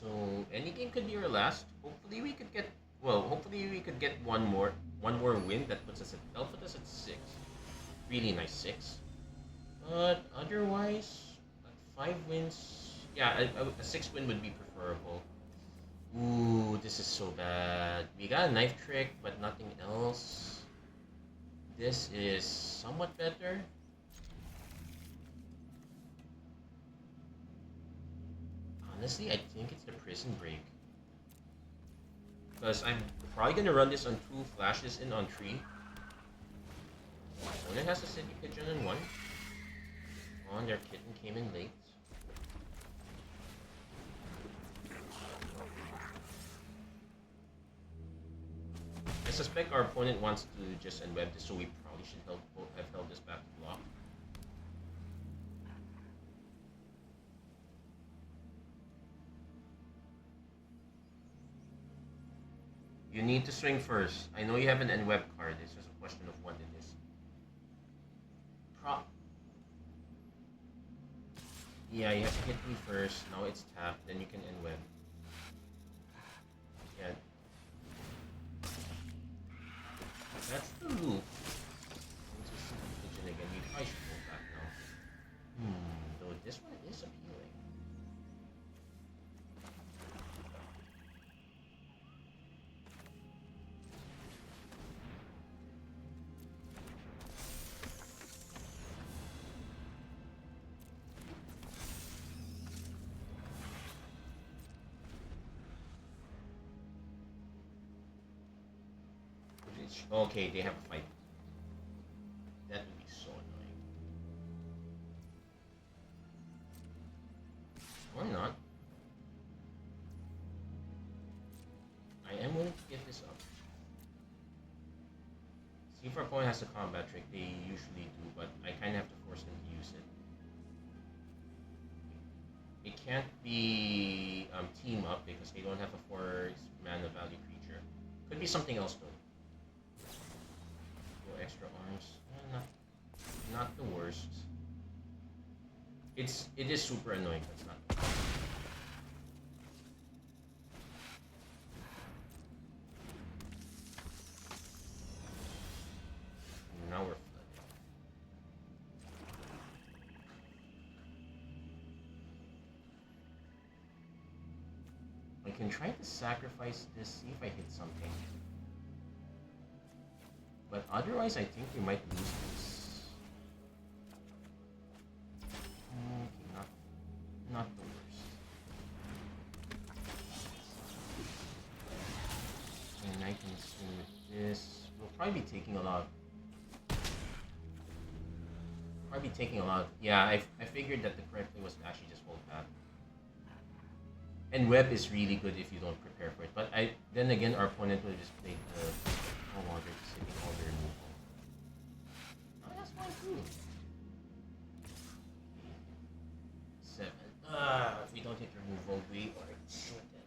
So any game could be our last. Hopefully we could get one more win that that'll put us at 6. Really nice 6. But otherwise, at 5 wins, yeah, a 6 win would be preferable. Ooh, this is so bad. We got a knife trick, but nothing else. This is somewhat better. Honestly, I think it's the prison break. Because I'm probably gonna run this on 2, flash this in on 3. Opponent has a city pigeon in 1. Oh, their kitten came in late. I suspect our opponent wants to just unweb this, so we probably should have held this back to block. You need to swing first. I know you have an NWeb card. It's just a question of what it is. Yeah, you have to hit me first. Now it's tapped. Then you can NWeb. Yeah. That's the loop. Pigeon again. We probably should go back now. Though this one is appealing. Okay, they have a fight. That would be so annoying. Or not. I am willing to give this up. See if our opponent has a combat trick. They usually do, but I kind of have to force them to use it. It can't be team up because they don't have a 4 mana value creature. Could be something else though. Extra arms, not the worst. It is super annoying. That's not. Now we're flooded. I can try to sacrifice this, see if I hit something. But otherwise, I think we might lose this. Okay, not the worst. And I can swing with this. We'll probably be taking a lot. Yeah, I figured that the correct play was to actually just hold that. And web is really good if you don't prepare for it. But then again, our opponent will just play the water sitting all the removal. Oh, that's fine too. 7. If we don't hit removal, we are shorted.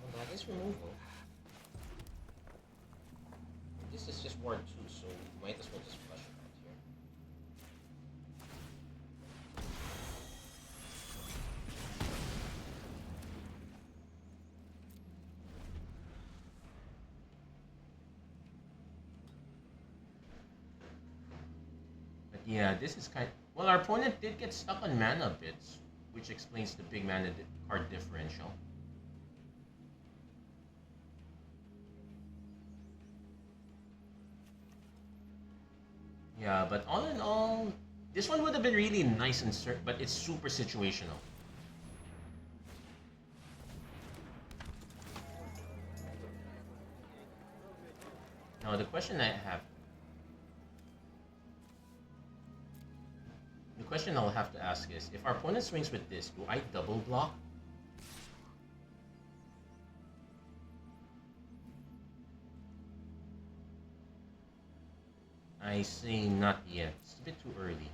Oh, that is removal. This is just ward 2, so we might as well just flush it out here. But yeah, this is kind of... Well, our opponent did get stuck on mana bits, which explains the big mana card differential. Yeah, but all in all, this one would have been really nice and but it's super situational. Now the question I'll have to ask is, if our opponent swings with this, do I double block? I say not yet. It's a bit too early.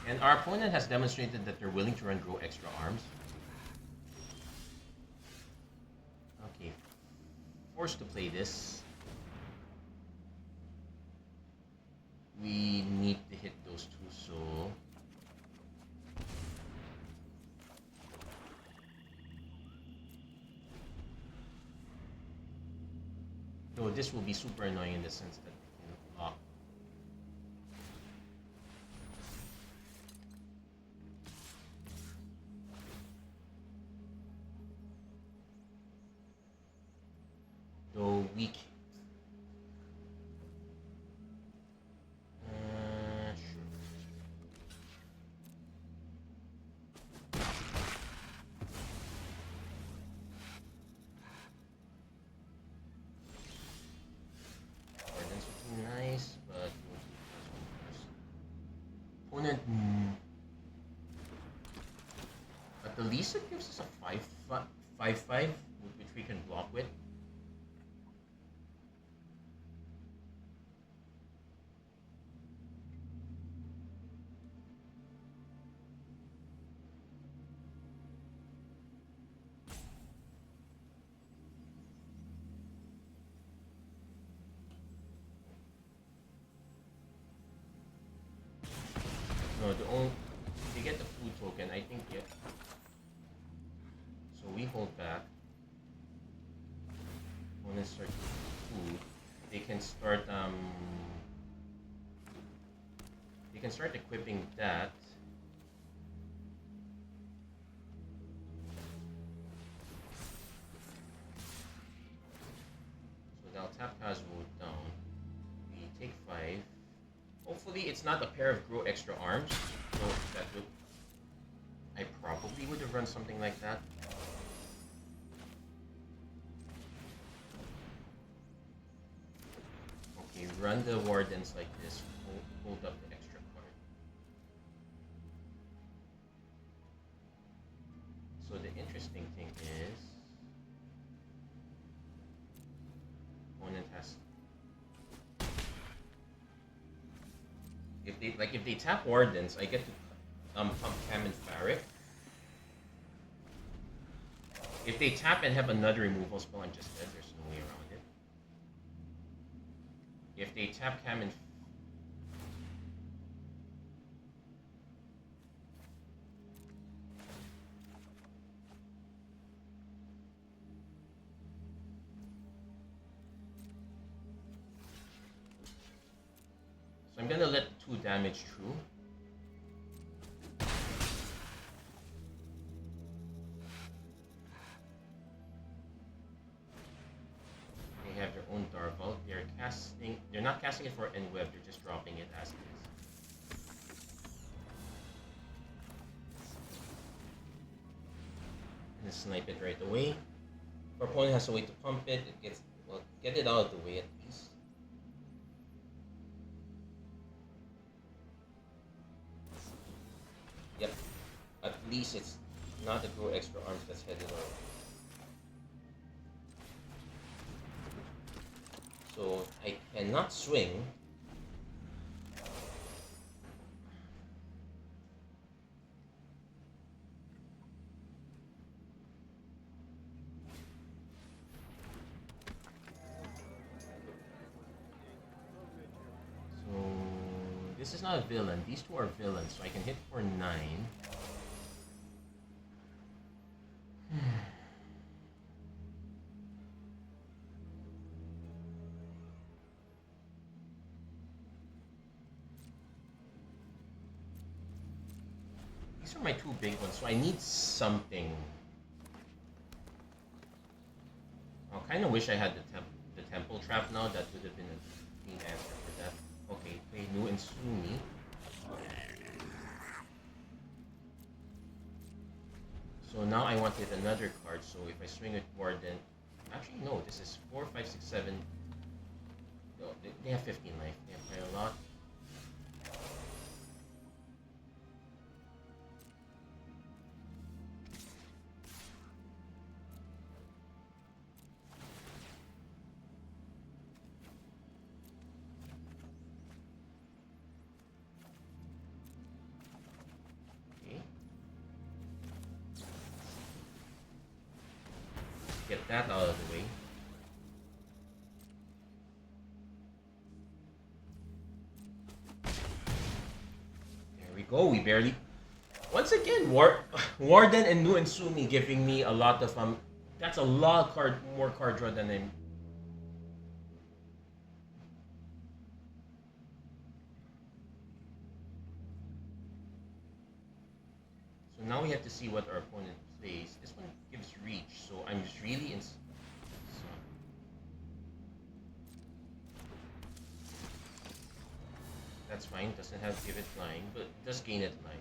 And our opponent has demonstrated that they're willing to grow extra arms. Okay. Forced to play this. We need to hit those two, so... Though this will be super annoying in the sense that we can block. Though weak. At the least it gives us a 5/5, which we can block with. No, they get the food token, I think, yeah. So we hold back. When they start food, they can start equipping that. So they'll tap Kazuo down. We take 5. Hopefully it's not a pair of grow extra arms. So that would... I probably would have run something like that. Okay, run the wardens like this. Hold up the extra card. So the interesting thing is... opponent has... If they tap wardens, I get to pump Cam and Farrick. If they tap and have another removal spell, I'm just dead. There's no way around it. If they tap Cam and... So I'm gonna let 2 damage through. They're not casting it for any web, they're just dropping it as it is. And snipe it right away. If our opponent has a way to pump it, it gets, well, get it out of the way at least. Yep, at least it's not a grow extra arms that's headed over. So I cannot swing. So this is not a villain. These two are villains, so I can hit for 9. These are my two big ones, so I need something. I kind of wish I had the temple trap now. That would have been a clean answer for that. Okay, play Nu and Sumi. So now I wanted another card, so if I swing it more, then... Actually, no, this is 4, 5, 6, 7... No, they have 15 life. They have quite a lot. Get that out of the way. There we go. We barely... Once again, Warden and Nu and Sumi giving me a lot of... That's a lot of more card draw than I'm... So now we have to see what our opponent plays. This one gives reach, so I'm just really in. So. That's fine. Doesn't have to give it flying, but it does gain it life.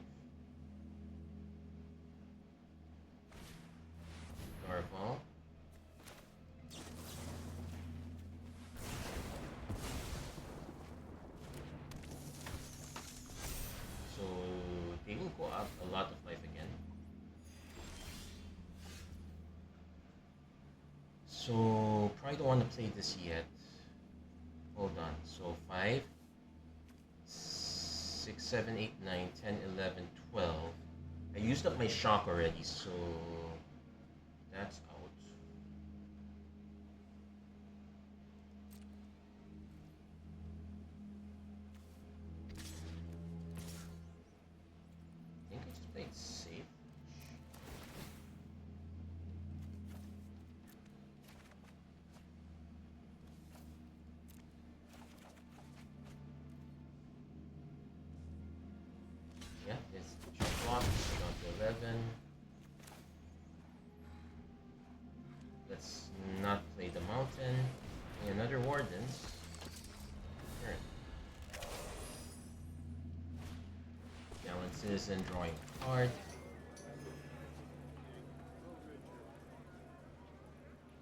Garball. So they will go up a lot of life again. So probably don't want to play this yet. Hold on. So 5, 6, 7, 8, 9, 10, 11, 12. I used up my shock already, so that's out. I think I just played safe. Yeah, it's jump block, down to 11. Let's not play the mountain. Play another wardens. Turn. Gallant Citizen drawing a card.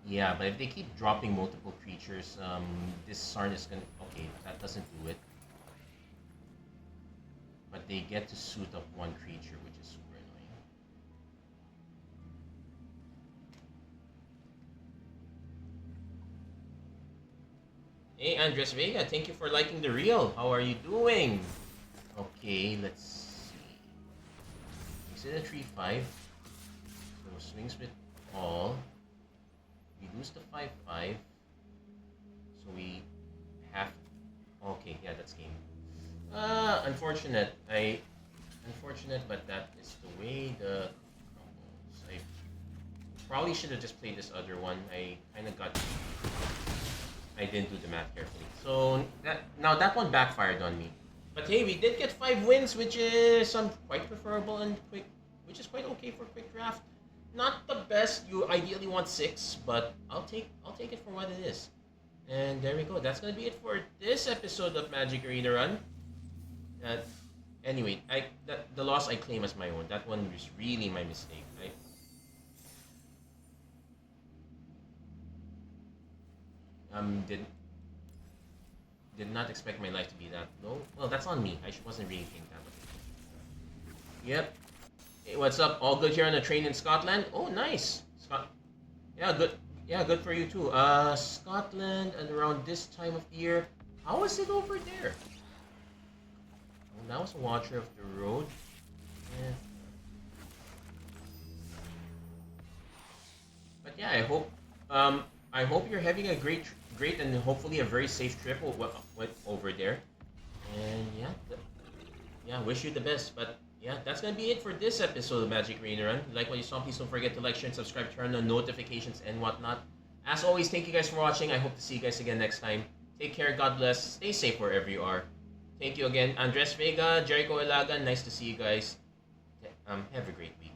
Yeah, but if they keep dropping multiple creatures, this Sarn is gonna... Okay, that doesn't do it. But they get to suit up one creature, which is super annoying. Hey, Andres Vega, thank you for liking the reel. How are you doing? Okay, let's see. He's in a 3-5. So swings with all. We lose the 5-5. So we have... Okay, yeah, that's game. Unfortunate. Unfortunate, but that is the way the crumbles. I probably should have just played this other one. I kind of got... I didn't do the math carefully. So, now that one backfired on me. But hey, we did get 5 wins, which is quite preferable and quick, which is quite okay for quick draft. Not the best. You ideally want 6, but I'll take it for what it is. And there we go. That's gonna be it for this episode of Magic Arena Run. Uh, anyway, the loss I claim as my own. That one was really my mistake. Did not expect my life to be that low. Well, that's on me. Wasn't really thinking that much. Yep. Hey, what's up? All good here on the train in Scotland? Oh, nice. Yeah, good. Yeah, good for you too. Scotland, and around this time of the year, how is it over there? Well, now it's a watcher of the road. Yeah. But yeah, I hope you're having a great and hopefully a very safe trip over there. And yeah, yeah, wish you the best. But yeah, that's gonna be it for this episode of Magic Arena Run. If you like what you saw, please don't forget to like, share, and subscribe, turn on notifications and whatnot. As always, thank you guys for watching. I hope to see you guys again next time. Take care, God bless, stay safe wherever you are. Thank you again, Andres Vega, Jericho Ilaga. Nice to see you guys. Have a great week.